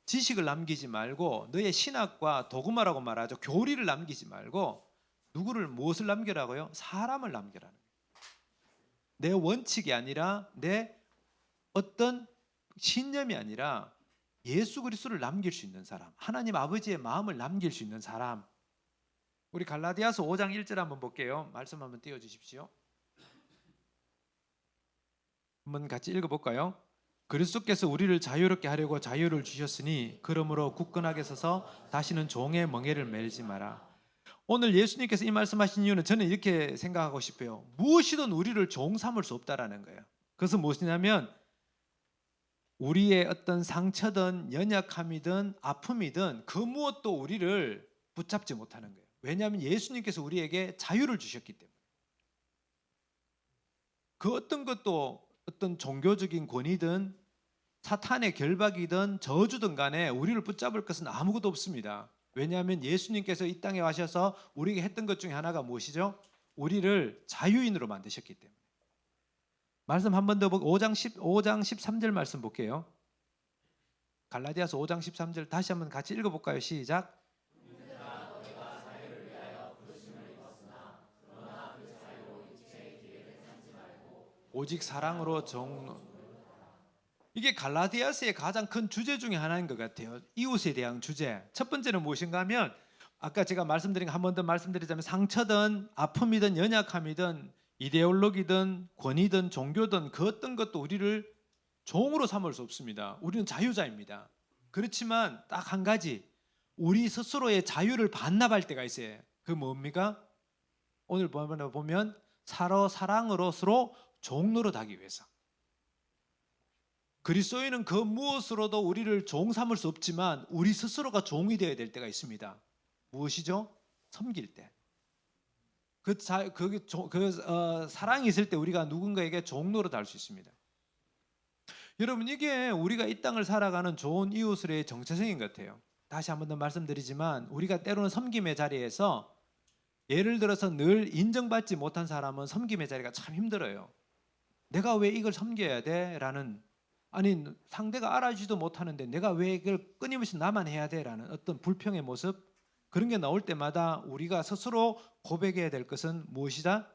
지식을 남기지 말고 너의 신학과 도구마라고 말하죠. 교리를 남기지 말고 누구를 무엇을 남겨라고요? 사람을 남겨라는 거예요. 내 원칙이 아니라 내 어떤 신념이 아니라 예수 그리스도를 남길 수 있는 사람, 하나님 아버지의 마음을 남길 수 있는 사람. 우리 갈라디아서 5장 1절 한번 볼게요. 말씀 한번 띄워주십시오. 한번 같이 읽어볼까요? 그리스도께서 우리를 자유롭게 하려고 자유를 주셨으니 그러므로 굳건하게 서서 다시는 종의 멍에를 매지 마라. 오늘 예수님께서 이 말씀하신 이유는 저는 이렇게 생각하고 싶어요. 무엇이든 우리를 종 삼을 수 없다라는 거예요. 그것은 무엇이냐면 우리의 어떤 상처든 연약함이든 아픔이든 그 무엇도 우리를 붙잡지 못하는 거예요. 왜냐하면 예수님께서 우리에게 자유를 주셨기 때문에. 그 어떤 것도 어떤 종교적인 권위든 사탄의 결박이든 저주든 간에 우리를 붙잡을 것은 아무것도 없습니다. 왜냐하면 예수님께서 이 땅에 와셔서 우리에게 했던 것 중에 하나가 무엇이죠? 우리를 자유인으로 만드셨기 때문에. 말씀 한 번 더 보고 5장 13절 말씀 볼게요. 갈라디아서 5장 13절 다시 한번 같이 읽어볼까요? 시작. 오직 사랑으로 이게 갈라디아서의 가장 큰 주제 중에 하나인 것 같아요. 이웃에 대한 주제. 첫 번째는 무엇인가 하면 아까 제가 말씀드린 거 한 번 더 말씀드리자면 상처든 아픔이든 연약함이든 이데올로기든 권위든 종교든 그 어떤 것도 우리를 종으로 삼을 수 없습니다. 우리는 자유자입니다. 그렇지만 딱 한 가지 우리 스스로의 자유를 반납할 때가 있어요. 그 뭡니까? 오늘 보면 서로 사랑으로 서로 종 노릇하기 위해서. 그리스도인은 그 무엇으로도 우리를 종 삼을 수 없지만 우리 스스로가 종이 되어야 될 때가 있습니다. 무엇이죠? 섬길 때. 사랑이 있을 때 우리가 누군가에게 종 노릇할 수 있습니다. 여러분 이게 우리가 이 땅을 살아가는 좋은 이웃으로의 정체성인 것 같아요. 다시 한 번 더 말씀드리지만 우리가 때로는 섬김의 자리에서 예를 들어서 늘 인정받지 못한 사람은 섬김의 자리가 참 힘들어요. 내가 왜 이걸 섬겨야 돼? 라는 아니 상대가 알아주지도 못하는데 내가 왜 이걸 끊임없이 나만 해야 돼? 라는 어떤 불평의 모습 그런 게 나올 때마다 우리가 스스로 고백해야 될 것은 무엇이다?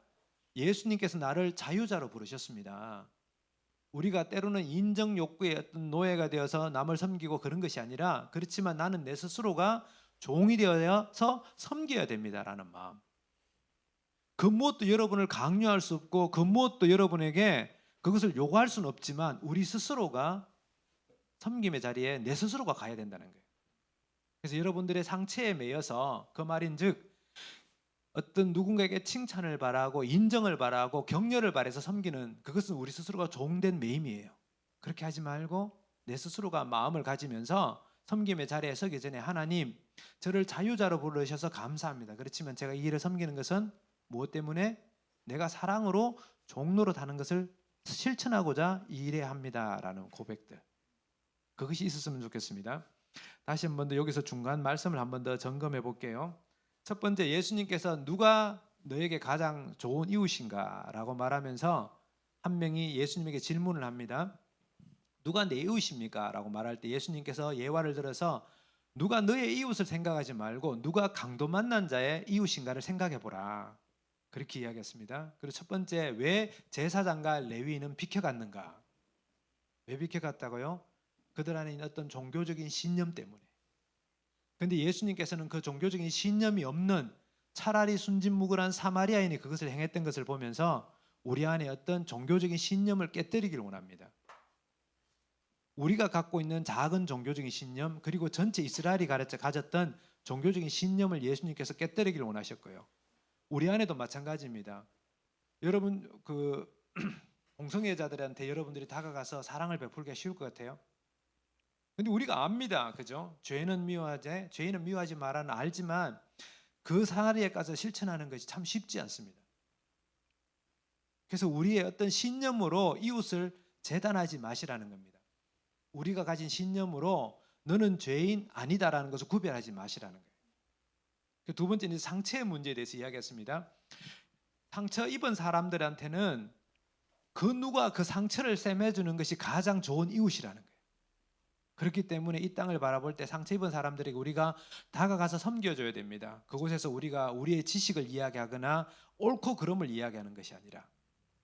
예수님께서 나를 자유자로 부르셨습니다. 우리가 때로는 인정 욕구의 어떤 노예가 되어서 남을 섬기고 그런 것이 아니라 그렇지만 나는 내 스스로가 종이 되어서 섬겨야 됩니다라는 마음. 그 무엇도 여러분을 강요할 수 없고 그 무엇도 여러분에게 그것을 요구할 수는 없지만 우리 스스로가 섬김의 자리에 내 스스로가 가야 된다는 거예요. 그래서 여러분들의 상처에 매여서 그 말인즉 어떤 누군가에게 칭찬을 바라고 인정을 바라고 격려를 바라서 섬기는 그것은 우리 스스로가 종된 매임이에요. 그렇게 하지 말고 내 스스로가 마음을 가지면서 섬김의 자리에 서기 전에 하나님 저를 자유자로 부르셔서 감사합니다. 그렇지만 제가 이 일을 섬기는 것은 무엇 때문에? 내가 사랑으로 종노릇하는 것을 실천하고자 이 일에 합니다라는 고백들. 그것이 있었으면 좋겠습니다. 다시 한 번 더 여기서 중간 말씀을 한 번 더 점검해 볼게요. 첫 번째 예수님께서 누가 너에게 가장 좋은 이웃인가 라고 말하면서 한 명이 예수님에게 질문을 합니다. 누가 내 이웃입니까? 라고 말할 때 예수님께서 예화를 들어서 누가 너의 이웃을 생각하지 말고 누가 강도 만난 자의 이웃인가를 생각해 보라. 그렇게 이야기했습니다. 그리고 첫 번째 왜 제사장과 레위인은 비켜갔는가? 왜 비켜갔다고요? 그들 안에 있는 어떤 종교적인 신념 때문에. 그런데 예수님께서는 그 종교적인 신념이 없는 차라리 순진무구한 사마리아인이 그것을 행했던 것을 보면서 우리 안에 어떤 종교적인 신념을 깨뜨리기를 원합니다. 우리가 갖고 있는 작은 종교적인 신념 그리고 전체 이스라엘이 가졌던 종교적인 신념을 예수님께서 깨뜨리기를 원하셨고요. 우리 안에도 마찬가지입니다. 여러분 공성애자들한테 여러분들이 다가가서 사랑을 베풀기가 쉬울 것 같아요. 근데 우리가 압니다. 그죠? 죄는 미워하지 말라는 알지만 그 사리에 가서 실천하는 것이 참 쉽지 않습니다. 그래서 우리의 어떤 신념으로 이웃을 재단하지 마시라는 겁니다. 우리가 가진 신념으로 너는 죄인 아니다라는 것을 구별하지 마시라는 거예요. 두 번째는 상처의 문제에 대해서 이야기했습니다. 상처 입은 사람들한테는 그 누가 그 상처를 꿰매주는 것이 가장 좋은 이웃이라는 거예요. 그렇기 때문에 이 땅을 바라볼 때 상처 입은 사람들에게 우리가 다가가서 섬겨줘야 됩니다. 그곳에서 우리가 우리의 지식을 이야기하거나 옳고 그름을 이야기하는 것이 아니라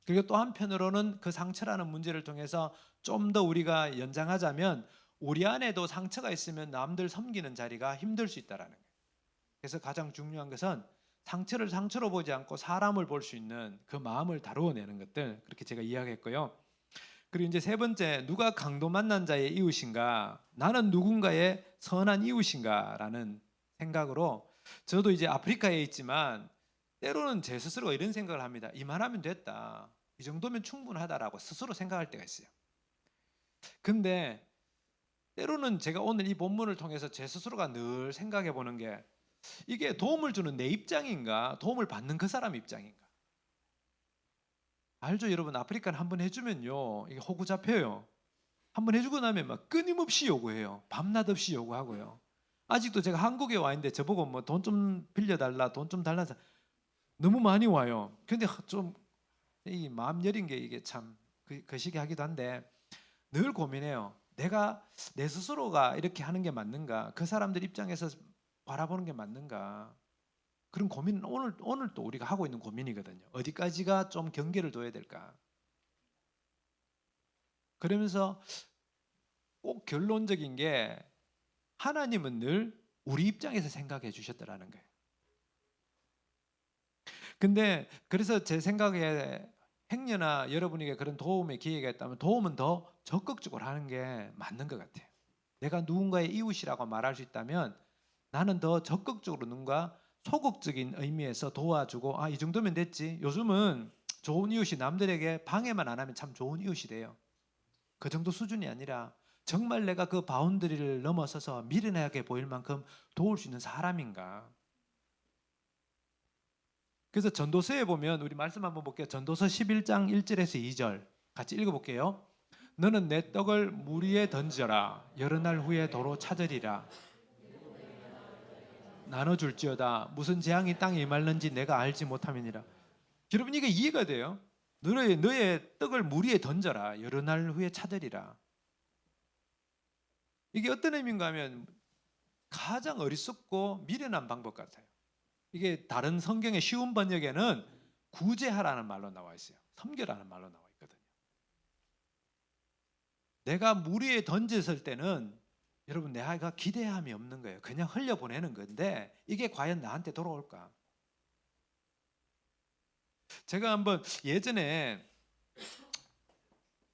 그리고 또 한편으로는 그 상처라는 문제를 통해서 좀 더 우리가 연장하자면 우리 안에도 상처가 있으면 남들 섬기는 자리가 힘들 수 있다는 거예요. 그래서 가장 중요한 것은 상처를 상처로 보지 않고 사람을 볼 수 있는 그 마음을 다루어내는 것들 그렇게 제가 이야기했고요. 그리고 이제 세 번째 누가 강도 만난 자의 이웃인가 나는 누군가의 선한 이웃인가 라는 생각으로 저도 이제 아프리카에 있지만 때로는 제 스스로가 이런 생각을 합니다. 이만하면 됐다. 이 정도면 충분하다라고 스스로 생각할 때가 있어요. 근데 때로는 제가 오늘 이 본문을 통해서 제 스스로가 늘 생각해 보는 게 이게 도움을 주는 내 입장인가 도움을 받는 그 사람 입장인가. 알죠 여러분 아프리카는 한번 해주면요 이게 호구 잡혀요. 한번 해주고 나면 막 끊임없이 요구해요. 밤낮 없이 요구하고요. 아직도 제가 한국에 와 있는데 저보고 뭐 돈 좀 빌려달라 돈 좀 달라서 너무 많이 와요. 근데 좀 이 마음 여린 게 이게 참 거시기 하기도 한데 늘 고민해요. 내가 내 스스로가 이렇게 하는 게 맞는가? 그 사람들 입장에서 바라보는 게 맞는가? 그런 고민은 오늘 또 우리가 하고 있는 고민이거든요. 어디까지가 좀 경계를 둬야 될까? 그러면서 꼭 결론적인 게 하나님은 늘 우리 입장에서 생각해 주셨더라는 거예요. 근데 그래서 제 생각에 행여나 여러분에게 그런 도움의 기회가 있다면 도움은 더 적극적으로 하는 게 맞는 것 같아요. 내가 누군가의 이웃이라고 말할 수 있다면 나는 더 적극적으로 누군가 소극적인 의미에서 도와주고 이 정도면 됐지. 요즘은 좋은 이웃이 남들에게 방해만 안 하면 참 좋은 이웃이 돼요. 그 정도 수준이 아니라 정말 내가 그 바운더리를 넘어서서 미련하게 보일 만큼 도울 수 있는 사람인가. 그래서 전도서에 보면 우리 말씀 한번 볼게요. 전도서 11장 1절에서 2절 같이 읽어볼게요. 너는 내 떡을 물 위에 던져라. 여러 날 후에 도로 찾으리라. 나눠줄지어다. 무슨 재앙이 땅에 임할는지 내가 알지 못함이니라. 여러분 이게 이해가 돼요? 너의 떡을 물 위에 던져라. 여러 날 후에 찾으리라. 이게 어떤 의미인가 하면 가장 어리석고 미련한 방법 같아요. 이게 다른 성경의 쉬운 번역에는 구제하라는 말로 나와 있어요. 섬겨라는 말로 나와 있거든요. 내가 물 위에 던졌을 때는 여러분 내가 기대함이 없는 거예요. 그냥 흘려보내는 건데 이게 과연 나한테 돌아올까? 제가 한번 예전에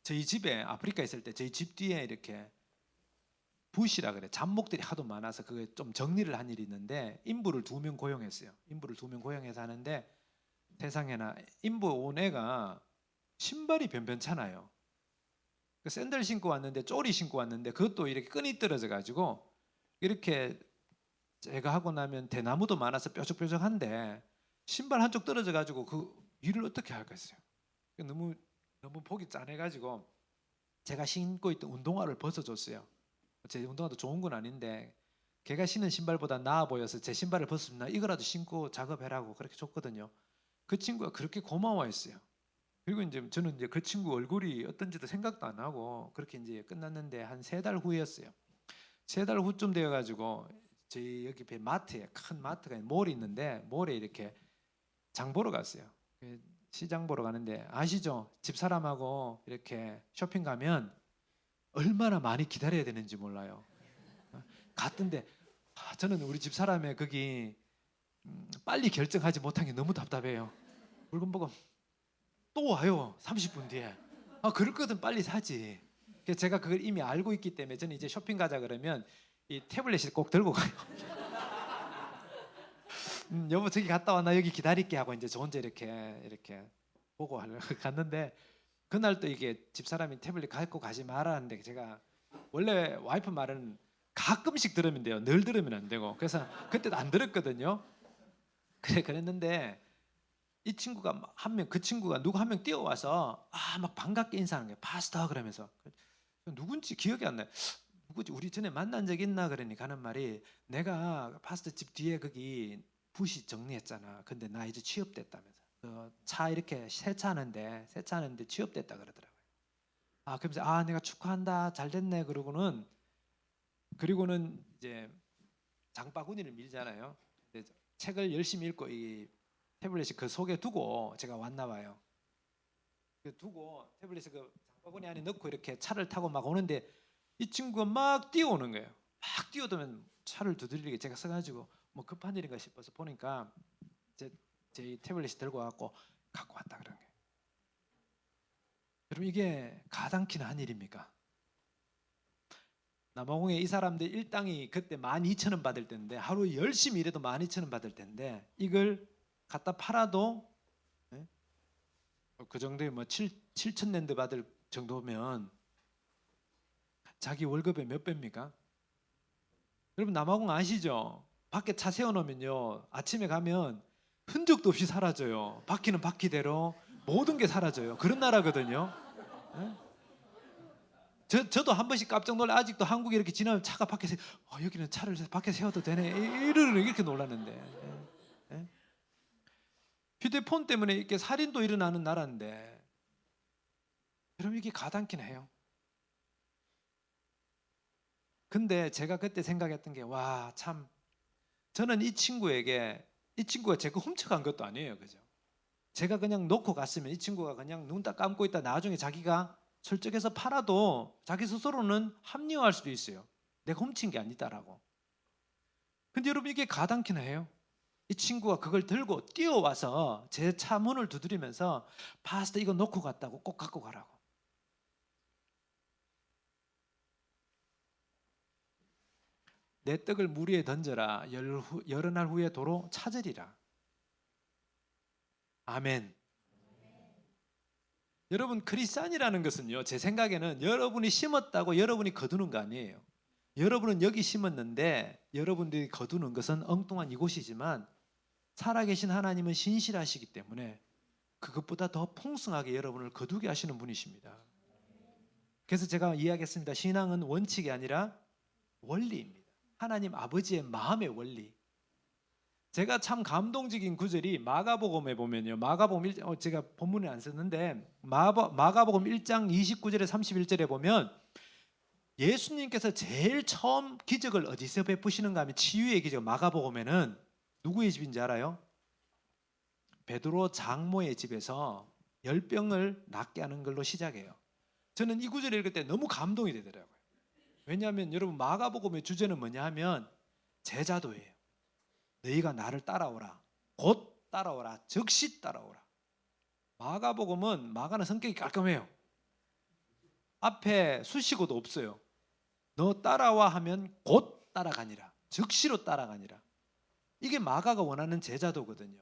저희 집에 아프리카 있을 때 저희 집 뒤에 이렇게 부시라 그래. 잡목들이 하도 많아서 그게 좀 정리를 한 일이 있는데 인부를 2명 고용했어요. 인부를 2명 고용해서 하는데 세상에나 인부 온 애가 신발이 변변찮아요. 그 샌들 신고 왔는데 쪼리 신고 왔는데 그것도 이렇게 끈이 떨어져 가지고 이렇게 제가 하고 나면 대나무도 많아서 뾰족뾰족한데 신발 한쪽 떨어져 가지고 그 일을 어떻게 할겠어요? 너무 보기 짠해 가지고 제가 신고 있던 운동화를 벗어줬어요. 제 운동화도 좋은 건 아닌데 걔가 신은 신발보다 나아 보여서 제 신발을 벗으면 나 이거라도 신고 작업해라고 그렇게 줬거든요. 그 친구가 그렇게 고마워했어요. 그리고 이제 저는 이제 그 친구 얼굴이 어떤지도 생각도 안 하고 그렇게 이제 끝났는데 한 3달 후였어요. 3달 후쯤 되어가지고 저희 여기 배 마트에 큰 마트가 몰이 있는데 몰에 이렇게 장 보러 갔어요. 시장 보러 가는데 아시죠? 집사람하고 이렇게 쇼핑 가면 얼마나 많이 기다려야 되는지 몰라요. 갔던데 저는 우리 집사람의 거기 빨리 결정하지 못한 게 너무 답답해요. 물건 보고 또 와요. 30분 뒤에. 그럴 거든 빨리 사지. 그래서 제가 그걸 이미 알고 있기 때문에 저는 이제 쇼핑 가자 그러면 이 태블릿을 꼭 들고 가요. 여보 저기 갔다 와 나 여기 기다릴게 하고 이제 저 혼자 이렇게 보고 하려고 갔는데 그날 또 이게 집사람이 태블릿 갖고 가지 말라는데 제가 원래 와이프 말은 가끔씩 들으면 돼요. 늘 들으면 안 되고. 그래서 그때도 안 들었거든요. 그랬는데 이 친구가 그 친구가 누구 한 명 뛰어와서 막 반갑게 인사하는 거예요. 파스타 그러면서 누군지 기억이 안 나요. 누구지 우리 전에 만난 적 있나 그러니까 하는 말이 내가 파스타 집 뒤에 거기 부시 정리했잖아. 근데 나 이제 취업됐다면서. 차 이렇게 세차하는데 취업됐다 그러더라고요. 그러면서 내가 축하한다 잘 됐네 그러고는 이제 장바구니를 밀잖아요. 근데 책을 열심히 읽고 이 태블릿이 그 속에 두고 제가 왔나 봐요. 두고 태블릿을 그 장바구니 안에 넣고 이렇게 차를 타고 막 오는데 이 친구가 막 뛰어오는 거예요. 막 뛰어들면 차를 두드리게 제가 써가지고 뭐 급한 일인가 싶어서 보니까 제 태블릿이 들고 갖고 왔다 그런 거예요. 여러분 이게 가당키나 한 일입니까? 남아공에 이 사람들 일당이 그때 12,000원 받을 때인데 하루 열심히 일해도 12,000원 받을 때인데 이걸 갖다 팔아도 그 정도에 뭐 7,000랜드 받을 정도면 자기 월급의 몇 배입니까? 여러분 남아공 아시죠? 밖에 차 세워놓으면요 아침에 가면 흔적도 없이 사라져요. 바퀴는 바퀴대로 모든 게 사라져요. 그런 나라거든요. 저도 한 번씩 깜짝 놀라. 아직도 한국에 이렇게 지나면 차가 밖에서 여기는 차를 밖에 세워도 되네 이렇게 놀랐는데 휴대폰 때문에 이렇게 살인도 일어나는 나라인데 여러분 이게 가당키나 해요. 근데 제가 그때 생각했던 게 와, 참 저는 이 친구가 제 거 훔쳐간 것도 아니에요. 그죠? 제가 그냥 놓고 갔으면 이 친구가 그냥 눈 딱 감고 있다 나중에 자기가 설득해서 팔아도 자기 스스로는 합리화할 수도 있어요. 내가 훔친 게 아니다라고. 근데 여러분 이게 가당키나 해요? 이 친구가 그걸 들고 뛰어와서 제 차 문을 두드리면서 파스타 이거 놓고 갔다고 꼭 갖고 가라고. 내 떡을 물 위에 던져라. 여러 날 후에 도로 찾으리라. 아멘. 여러분 크리스찬이라는 것은요, 제 생각에는 여러분이 심었다고 여러분이 거두는 거 아니에요. 여러분은 여기 심었는데 여러분들이 거두는 것은 엉뚱한 이곳이지만 살아계신 하나님은 신실하시기 때문에 그것보다 더 풍성하게 여러분을 거두게 하시는 분이십니다. 그래서 제가 이야기했습니다. 신앙은 원칙이 아니라 원리입니다. 하나님 아버지의 마음의 원리. 제가 참 감동적인 구절이 마가복음에 보면요. 마가복음 제가 본문에 안 썼는데 마가복음 1장 29절에 31절에 보면 예수님께서 제일 처음 기적을 어디서 베푸시는가 하면 치유의 기적. 마가복음에는 누구의 집인지 알아요? 베드로 장모의 집에서 열병을 낫게 하는 걸로 시작해요. 저는 이 구절을 읽을 때 너무 감동이 되더라고요. 왜냐하면 여러분 마가복음의 주제는 뭐냐 하면 제자도예요. 너희가 나를 따라오라. 곧 따라오라. 즉시 따라오라. 마가는 성격이 깔끔해요. 앞에 수식어도 없어요. 너 따라와 하면 곧 따라가니라. 즉시로 따라가니라. 이게 마가가 원하는 제자도거든요.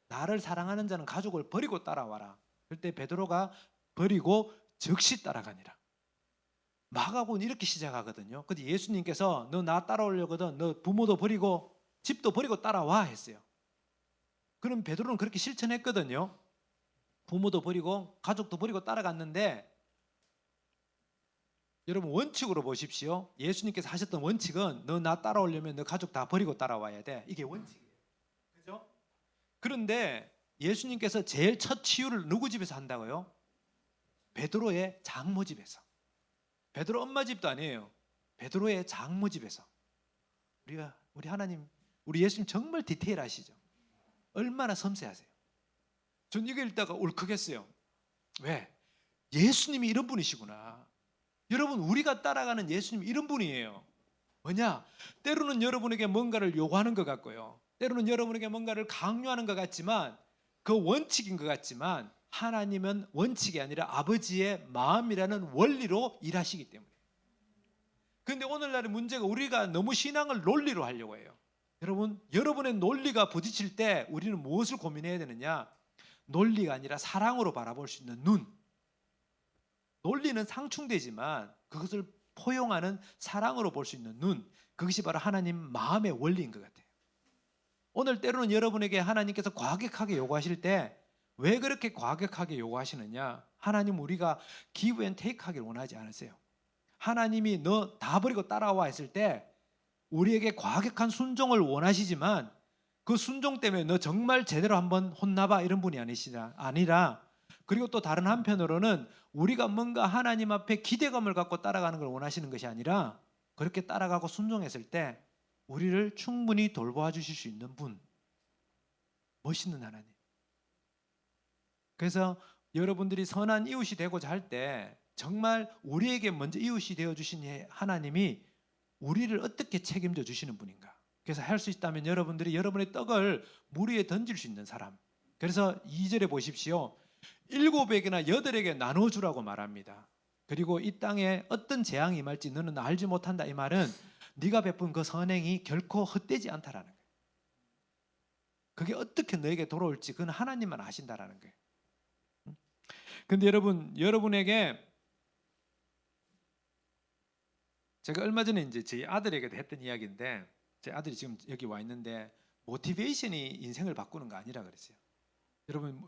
나를 사랑하는 자는 가족을 버리고 따라와라. 그때 베드로가 버리고 즉시 따라가니라. 마가복음은 이렇게 시작하거든요. 근데 예수님께서 너 나 따라오려거든 너 부모도 버리고 집도 버리고 따라와 했어요. 그럼 베드로는 그렇게 실천했거든요. 부모도 버리고 가족도 버리고 따라갔는데 여러분 원칙으로 보십시오. 예수님께서 하셨던 원칙은 너 나 따라오려면 너 가족 다 버리고 따라와야 돼. 이게 원칙이에요. 그죠? 그런데 예수님께서 제일 첫 치유를 누구 집에서 한다고요? 베드로의 장모 집에서. 베드로 엄마 집도 아니에요. 베드로의 장모 집에서. 우리 하나님, 우리 예수님 정말 디테일하시죠. 얼마나 섬세하세요. 전 이거 읽다가 울컥했어요. 왜? 예수님이 이런 분이시구나. 여러분 우리가 따라가는 예수님 이런 분이에요. 뭐냐? 때로는 여러분에게 뭔가를 요구하는 것 같고요. 때로는 여러분에게 뭔가를 강요하는 것 같지만 그 원칙인 것 같지만 하나님은 원칙이 아니라 아버지의 마음이라는 원리로 일하시기 때문에. 그런데 오늘날의 문제가 우리가 너무 신앙을 논리로 하려고 해요. 여러분의 논리가 부딪힐 때 우리는 무엇을 고민해야 되느냐? 논리가 아니라 사랑으로 바라볼 수 있는 눈. 논리는 상충되지만 그것을 포용하는 사랑으로 볼 수 있는 눈. 그것이 바로 하나님 마음의 원리인 것 같아요. 오늘 때로는 여러분에게 하나님께서 과격하게 요구하실 때 왜 그렇게 과격하게 요구하시느냐? 하나님 우리가 give and take 하길 원하지 않으세요. 하나님이 너 다 버리고 따라와 했을 때 우리에게 과격한 순종을 원하시지만 그 순종 때문에 너 정말 제대로 한번 혼나봐 이런 분이 아니라 그리고 또 다른 한편으로는 우리가 뭔가 하나님 앞에 기대감을 갖고 따라가는 걸 원하시는 것이 아니라 그렇게 따라가고 순종했을 때 우리를 충분히 돌보아 주실 수 있는 분. 멋있는 하나님. 그래서 여러분들이 선한 이웃이 되고자 할 때 정말 우리에게 먼저 이웃이 되어주신 하나님이 우리를 어떻게 책임져 주시는 분인가. 그래서 할 수 있다면 여러분들이 여러분의 떡을 물 위에 던질 수 있는 사람. 그래서 2절에 보십시오. 7에게나 8에게 나눠주라고 말합니다. 그리고 이 땅에 어떤 재앙이 임할지 너는 알지 못한다. 이 말은 네가 베푼 그 선행이 결코 헛되지 않다라는 거예요. 그게 어떻게 너에게 돌아올지 그건 하나님만 아신다라는 거예요. 근데 여러분에게 제가 얼마 전에 이제 제 아들에게도 했던 이야기인데 제 아들이 지금 여기 와 있는데 모티베이션이 인생을 바꾸는 거 아니라 그랬어요. 여러분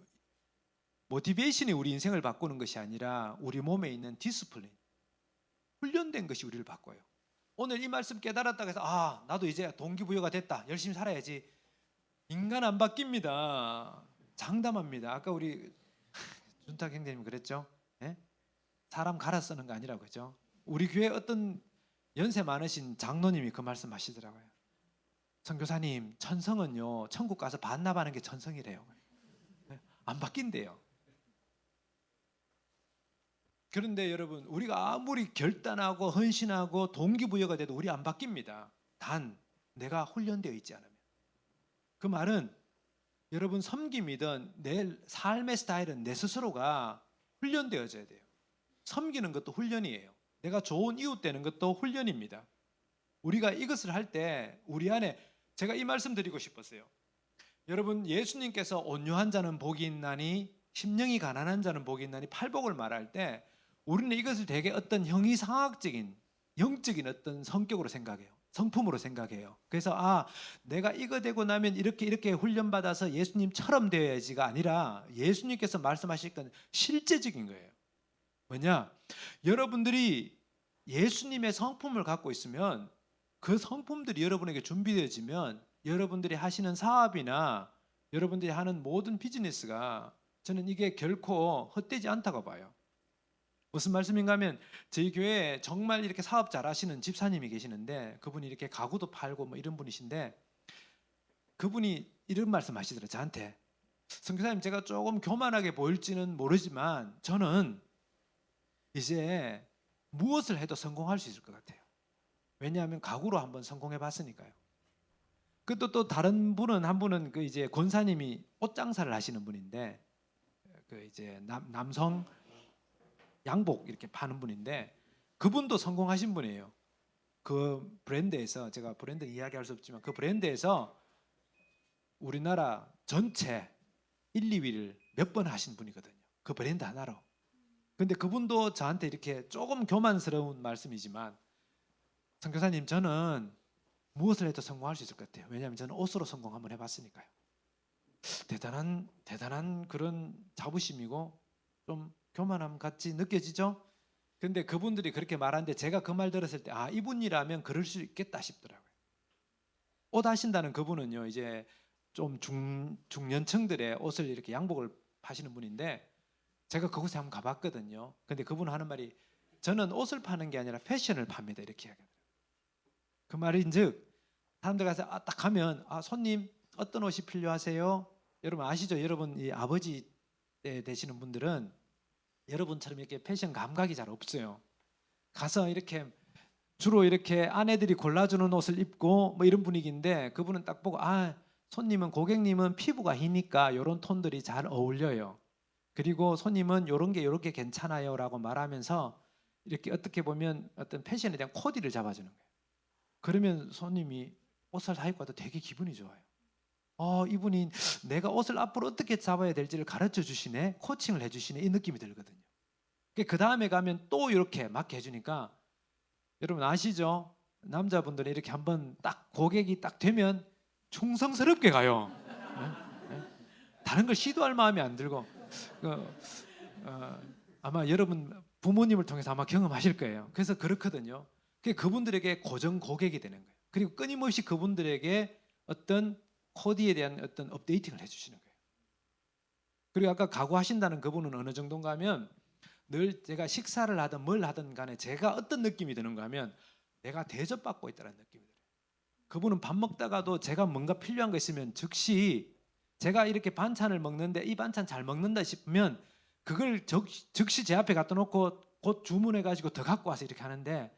모티베이션이 우리 인생을 바꾸는 것이 아니라 우리 몸에 있는 디스플린, 훈련된 것이 우리를 바꿔요. 오늘 이 말씀 깨달았다고 해서 나도 이제 동기부여가 됐다. 열심히 살아야지. 인간 안 바뀝니다. 장담합니다. 아까 우리 준탁 형제님 그랬죠? 네? 사람 갈아 쓰는 거 아니라고 그죠? 우리 교회 어떤 연세 많으신 장로님이 그 말씀 하시더라고요. 선교사님, 천성은요 천국 가서 반납하는 게 천성이래요. 안 바뀐대요. 그런데 여러분, 우리가 아무리 결단하고 헌신하고 동기부여가 돼도 우리 안 바뀝니다. 단 내가 훈련되어 있지 않으면. 그 말은 여러분, 섬김이든 내 삶의 스타일은 내 스스로가 훈련되어져야 돼요. 섬기는 것도 훈련이에요. 내가 좋은 이웃 되는 것도 훈련입니다. 우리가 이것을 할 때 우리 안에, 제가 이 말씀 드리고 싶었어요. 여러분, 예수님께서 온유한 자는 복이 있나니 심령이 가난한 자는 복이 있나니 팔복을 말할 때 우리는 이것을 되게 어떤 형이상학적인 영적인 어떤 성격으로 생각해요. 성품으로 생각해요. 그래서 내가 이거 되고 나면 이렇게 훈련받아서 예수님처럼 되어야지가 아니라 예수님께서 말씀하실 건 실제적인 거예요. 뭐냐? 여러분들이 예수님의 성품을 갖고 있으면 그 성품들이 여러분에게 준비되어지면 여러분들이 하시는 사업이나 여러분들이 하는 모든 비즈니스가, 저는 이게 결코 헛되지 않다고 봐요. 무슨 말씀인가 하면, 저희 교회에 정말 이렇게 사업 잘하시는 집사님이 계시는데, 그분이 이렇게 가구도 팔고 뭐 이런 분이신데, 그분이 이런 말씀 하시더라고요. 저한테, 선교사님, 제가 조금 교만하게 보일지는 모르지만 저는 이제 무엇을 해도 성공할 수 있을 것 같아요. 왜냐하면 가구로 한번 성공해 봤으니까요. 또 다른 분은, 한 분은 그 이제 권사님이 옷 장사를 하시는 분인데, 그 이제 남성 양복 이렇게 파는 분인데, 그분도 성공하신 분이에요. 그 브랜드에서, 제가 브랜드 이야기할 수 없지만 그 브랜드에서 우리나라 전체 1, 2위를 몇 번 하신 분이거든요. 그 브랜드 하나로. 근데 그분도 저한테 이렇게 조금 교만스러운 말씀이지만, 선교사님, 저는 무엇을 해도 성공할 수 있을 것 같아요. 왜냐하면 저는 옷으로 성공 한번 해봤으니까요. 대단한 그런 자부심이고 좀 교만함 같이 느껴지죠? 근데 그분들이 그렇게 말하는데, 제가 그 말 들었을 때 이분이라면 그럴 수 있겠다 싶더라고요. 옷 하신다는 그분은요, 이제 좀 중년층들의 옷을 이렇게 양복을 파시는 분인데, 제가 그곳에 한번 가봤거든요. 근데 그분 하는 말이, 저는 옷을 파는 게 아니라 패션을 팝니다, 이렇게 이야기하더라고요. 그 말인즉, 사람들 가서 딱 가면, 손님 어떤 옷이 필요하세요? 여러분 아시죠? 여러분 이 아버지 때 되시는 분들은 여러분처럼 이렇게 패션 감각이 잘 없어요. 가서 이렇게 주로 이렇게 아내들이 골라주는 옷을 입고 뭐 이런 분위기인데, 그분은 딱 보고, 손님은, 고객님은 피부가 희니까 이런 톤들이 잘 어울려요. 그리고 손님은 이런 게 이렇게 괜찮아요 라고 말하면서 이렇게 어떻게 보면 어떤 패션에 대한 코디를 잡아주는 거예요. 그러면 손님이 옷을 사 입고 와도 되게 기분이 좋아요. 이분이 내가 옷을 앞으로 어떻게 잡아야 될지를 가르쳐 주시네, 코칭을 해주시네, 이 느낌이 들거든요. 그 다음에 가면 또 이렇게 막 해주니까, 여러분 아시죠? 남자분들은 이렇게 한번 딱 고객이 딱 되면 충성스럽게 가요. 다른 걸 시도할 마음이 안 들고, 아마 여러분 부모님을 통해서 아마 경험하실 거예요. 그래서 그렇거든요. 그분들에게 고정 고객이 되는 거예요. 그리고 끊임없이 그분들에게 어떤 코디에 대한 어떤 업데이팅을 해주시는 거예요. 그리고 아까 가구 하신다는 그분은 어느 정도인가 하면, 늘 제가 식사를 하든 뭘 하든 간에 제가 어떤 느낌이 드는가 하면, 내가 대접받고 있다는 느낌이 들어요. 그분은 밥 먹다가도 제가 뭔가 필요한 거 있으면 즉시, 제가 이렇게 반찬을 먹는데 이 반찬 잘 먹는다 싶으면 그걸 즉시 제 앞에 갖다 놓고 곧 주문해 가지고 더 갖고 와서 이렇게 하는데,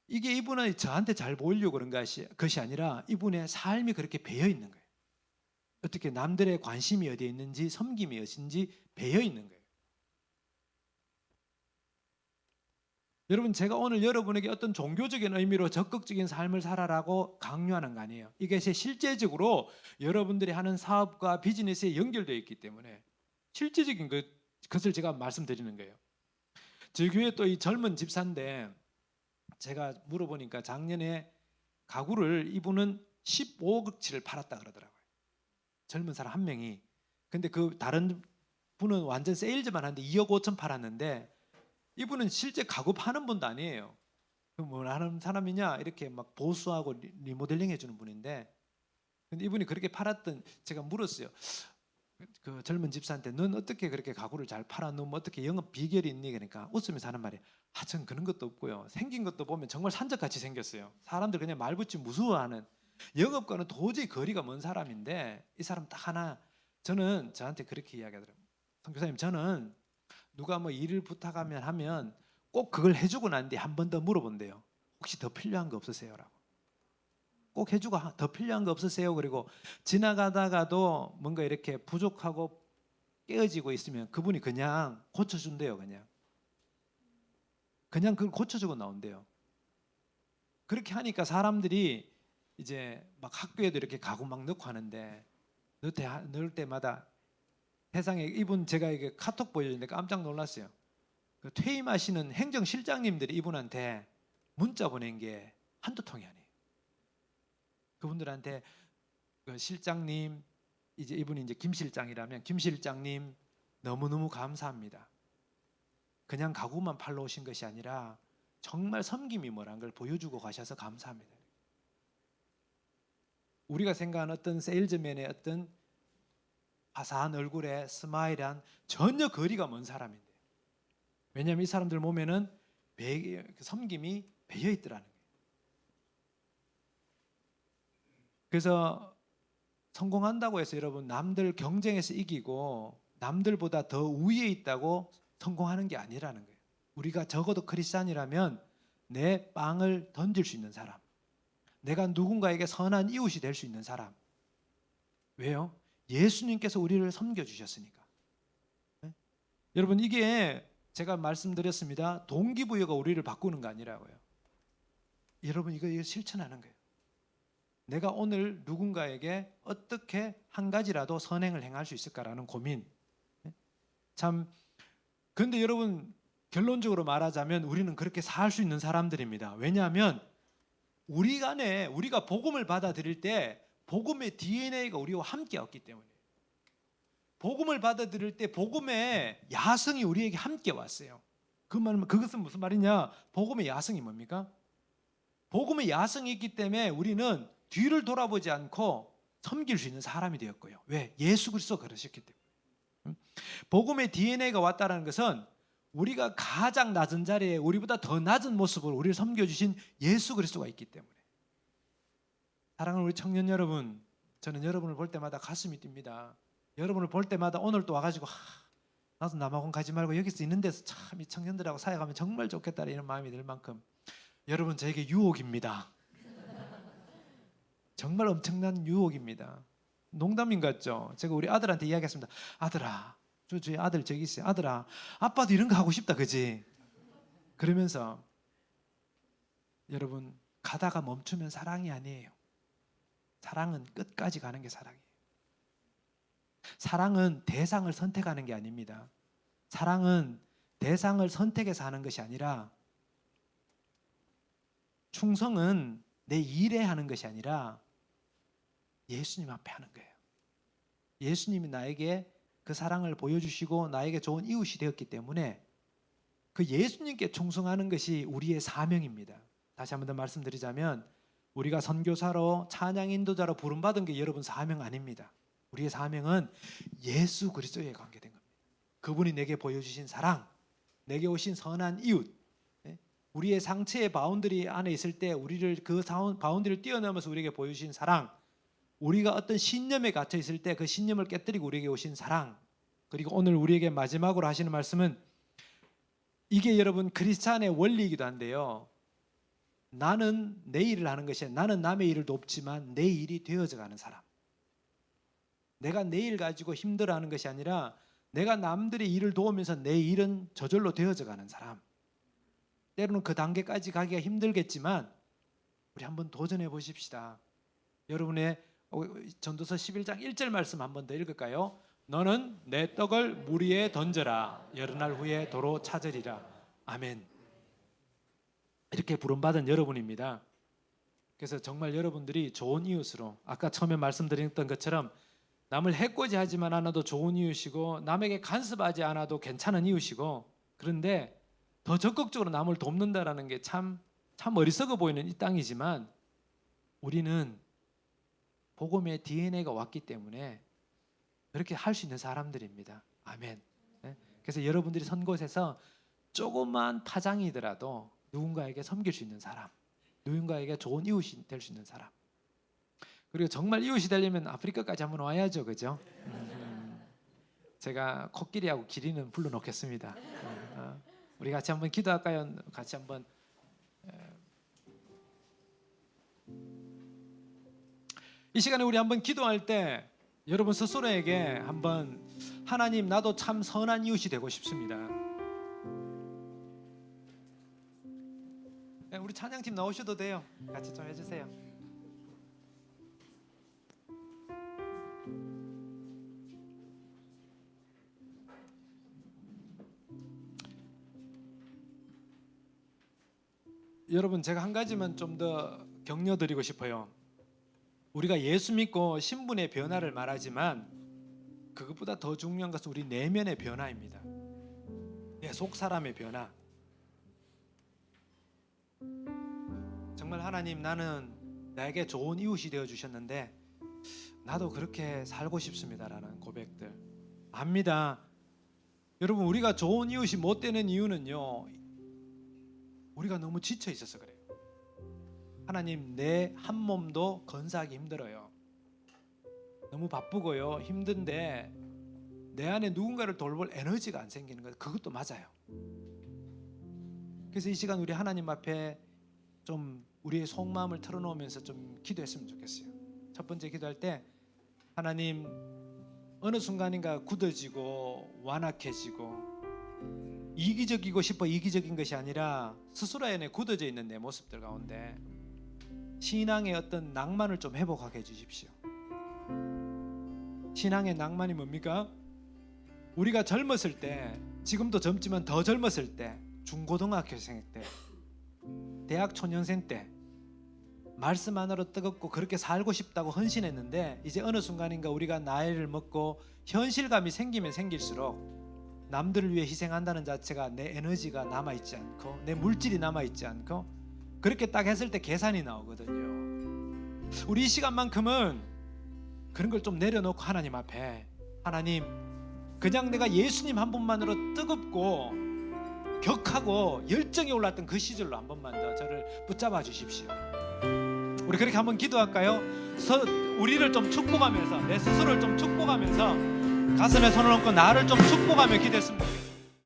이게 이분은 저한테 잘 보이려고 그런 것이 아니라 이분의 삶이 그렇게 배어 있는 거예요. 어떻게 남들의 관심이 어디에 있는지, 섬김이 어딘지 배어 있는 거예요. 여러분, 제가 오늘 여러분에게 어떤 종교적인 의미로 적극적인 삶을 살아라고 강요하는 거 아니에요. 이것이 실제적으로 여러분들이 하는 사업과 비즈니스에 연결되어 있기 때문에 실제적인 것을 제가 말씀드리는 거예요. 저희 교회 또 이 젊은 집사인데, 제가 물어보니까 작년에 가구를 이분은 15억치를 팔았다 그러더라고요. 젊은 사람 한 명이. 근데 그 다른 분은 완전 세일즈만 하는데 2억 5천 팔았는데, 이분은 실제 가구 파는 분도 아니에요. 뭐 하는 사람이냐, 이렇게 막 보수하고 리모델링 해주는 분인데, 근데 이분이 그렇게 팔았던, 제가 물었어요. 그 젊은 집사한테, 넌 어떻게 그렇게 가구를 잘 팔아? 넌 뭐 어떻게 영업 비결이 있니? 그러니까 웃으면서 하는 말이, 전 그런 것도 없고요. 생긴 것도 보면 정말 산적같이 생겼어요. 사람들 그냥 말 붙이 무서워하는, 영업과는 도저히 거리가 먼 사람인데 이 사람 딱 하나, 저는 저한테 그렇게 이야기하더라고요. 선교사님, 저는 누가 뭐 일을 부탁하면 하면 꼭 그걸 해주고 난 뒤에 한 번 더 물어본대요. 혹시 더 필요한 거 없으세요? 라고. 꼭 해주고 더 필요한 거 없으세요? 그리고 지나가다가도 뭔가 이렇게 부족하고 깨어지고 있으면 그분이 그냥 고쳐준대요. 그냥 그걸 고쳐주고 나온대요. 그렇게 하니까 사람들이 이제 막 학교에도 이렇게 가구 막 넣고 하는데 넣을 때마다 세상에, 이분 제가 이게 카톡 보여줬는데 깜짝 놀랐어요. 그 퇴임하시는 행정실장님들이 이분한테 문자 보낸 게 한두 통이 아니에요. 그분들한테 그 실장님, 이제 이분이 이제 김 실장이라면 김 실장님 너무너무 감사합니다. 그냥 가구만 팔러 오신 것이 아니라 정말 섬김이 뭐란 걸 보여주고 가셔서 감사합니다. 우리가 생각하는 어떤 세일즈맨의 어떤 화사한 얼굴에 스마일한 전혀 거리가 먼 사람인데, 왜냐하면 이 사람들 몸에는 섬김이 배어 있더라는 거예요. 그래서 성공한다고 해서 여러분 남들 경쟁에서 이기고 남들보다 더 우위에 있다고 성공하는 게 아니라는 거예요. 우리가 적어도 크리스찬이라면 내 빵을 던질 수 있는 사람, 내가 누군가에게 선한 이웃이 될 수 있는 사람. 왜요? 예수님께서 우리를 섬겨주셨으니까. 네? 여러분, 이게 제가 말씀드렸습니다. 동기부여가 우리를 바꾸는 거 아니라고요. 여러분, 이거 실천하는 거예요. 내가 오늘 누군가에게 어떻게 한 가지라도 선행을 행할 수 있을까라는 고민. 참, 그런데 여러분, 결론적으로 말하자면 우리는 그렇게 살 수 있는 사람들입니다. 왜냐하면 우리가 복음을 받아들일 때 복음의 DNA가 우리와 함께 왔기 때문에, 복음을 받아들일 때 복음의 야성이 우리에게 함께 왔어요. 그것은 무슨 말이냐? 복음의 야성이 뭡니까? 복음의 야성이 있기 때문에 우리는 뒤를 돌아보지 않고 섬길 수 있는 사람이 되었고요. 왜? 예수 그리스도가 그러셨기 때문에. 복음의 DNA가 왔다는 것은 우리가 가장 낮은 자리에 우리보다 더 낮은 모습으로 우리를 섬겨주신 예수 그리스도가 있기 때문에. 사랑하는 우리 청년 여러분, 저는 여러분을 볼 때마다 가슴이 뜁니다. 여러분을 볼 때마다 오늘 또 와가지고 나도 남아공 가지 말고 여기서 있는 데서 참 이 청년들하고 사역하면 정말 좋겠다 이런 마음이 들 만큼 여러분 저에게 유혹입니다. 정말 엄청난 유혹입니다. 농담인 것 같죠? 제가 우리 아들한테 이야기했습니다. 아들아, 저희 아들 저기 있어요. 아들아, 아빠도 이런 거 하고 싶다, 그지? 그러면서 여러분, 가다가 멈추면 사랑이 아니에요. 사랑은 끝까지 가는 게 사랑이에요. 사랑은 대상을 선택하는 게 아닙니다. 사랑은 대상을 선택해서 하는 것이 아니라, 충성은 내 일에 하는 것이 아니라 예수님 앞에 하는 거예요. 예수님이 나에게 그 사랑을 보여주시고 나에게 좋은 이웃이 되었기 때문에 그 예수님께 충성하는 것이 우리의 사명입니다. 다시 한 번 더 말씀드리자면 우리가 선교사로 찬양 인도자로 부름받은 게 여러분 사명 아닙니다. 우리의 사명은 예수 그리스도에 관계된 겁니다. 그분이 내게 보여주신 사랑, 내게 오신 선한 이웃, 우리의 상처의 바운더리 안에 있을 때 우리를 그 바운더리를 뛰어넘어서 우리에게 보여주신 사랑, 우리가 어떤 신념에 갇혀 있을 때 그 신념을 깨뜨리고 우리에게 오신 사랑, 그리고 오늘 우리에게 마지막으로 하시는 말씀은 이게 여러분 크리스찬의 원리이기도 한데요. 나는 내 일을 하는 것이 아니라 나는 남의 일을 돕지만 내 일이 되어져 가는 사람. 내가 내 일 가지고 힘들어하는 것이 아니라 내가 남들의 일을 도우면서 내 일은 저절로 되어져 가는 사람. 때로는 그 단계까지 가기가 힘들겠지만 우리 한번 도전해 보십시다. 여러분의 전도서 11장 1절 말씀 한번 더 읽을까요? 너는 내 떡을 물 위에 던져라. 여러 날 후에 도로 찾으리라. 아멘. 이렇게 부름받은 여러분입니다. 그래서 정말 여러분들이 좋은 이웃으로, 아까 처음에 말씀드렸던 것처럼 남을 해코지하지만 않아도 좋은 이웃이고 남에게 간섭하지 않아도 괜찮은 이웃이고, 그런데 더 적극적으로 남을 돕는다라는 게 참 어리석어 보이는 이 땅이지만 우리는 복음의 DNA가 왔기 때문에 그렇게 할 수 있는 사람들입니다. 아멘. 그래서 여러분들이 선 곳에서 조그만 파장이더라도 누군가에게 섬길 수 있는 사람, 누군가에게 좋은 이웃이 될 수 있는 사람. 그리고 정말 이웃이 되려면 아프리카까지 한번 와야죠, 그죠? 제가 코끼리하고 기린은 불러놓겠습니다. 우리 같이 한번 기도할까요? 같이 한번. 이 시간에 우리 한번 기도할 때 여러분 스스로에게 한번 하나님, 나도 참 선한 이웃이 되고 싶습니다. 우리 찬양팀 나오셔도 돼요. 같이 좀 해주세요. 여러분, 제가 한 가지만 좀 더 격려드리고 싶어요. 우리가 예수 믿고 신분의 변화를 말하지만 그것보다 더 중요한 것은 우리 내면의 변화입니다. 내 속 사람의 변화. 정말 하나님, 나는 나에게 좋은 이웃이 되어 주셨는데 나도 그렇게 살고 싶습니다라는 고백들. 압니다. 여러분, 우리가 좋은 이웃이 못 되는 이유는요, 우리가 너무 지쳐 있어서 그래요. 하나님, 내 한 몸도 건사하기 힘들어요. 너무 바쁘고요, 힘든데 내 안에 누군가를 돌볼 에너지가 안 생기는 거예요. 그것도 맞아요. 그래서 이 시간 우리 하나님 앞에 좀 우리의 속마음을 털어놓으면서 좀 기도했으면 좋겠어요. 첫 번째 기도할 때, 하나님, 어느 순간인가 굳어지고 완악해지고 이기적이고 싶어 이기적인 것이 아니라 스스로 안에 굳어져 있는 내 모습들 가운데 신앙의 어떤 낭만을 좀 회복하게 해주십시오. 신앙의 낭만이 뭡니까? 우리가 젊었을 때, 지금도 젊지만 더 젊었을 때, 중고등학교생 때, 대학 초년생 때 말씀 하나로 뜨겁고 그렇게 살고 싶다고 헌신했는데, 이제 어느 순간인가 우리가 나이를 먹고 현실감이 생기면 생길수록 남들을 위해 희생한다는 자체가 내 에너지가 남아있지 않고 내 물질이 남아있지 않고, 그렇게 딱 했을 때 계산이 나오거든요. 우리 이 시간만큼은 그런 걸 좀 내려놓고 하나님 앞에, 하나님, 그냥 내가 예수님 한 분만으로 뜨겁고 격하고 열정이 올랐던 그 시절로 한 번만 더 저를 붙잡아 주십시오. 우리 그렇게 한번 기도할까요? 우리를 좀 축복하면서, 내 스스로를 좀 축복하면서 가슴에 손을 얹고 나를 좀 축복하며 기도했습니다.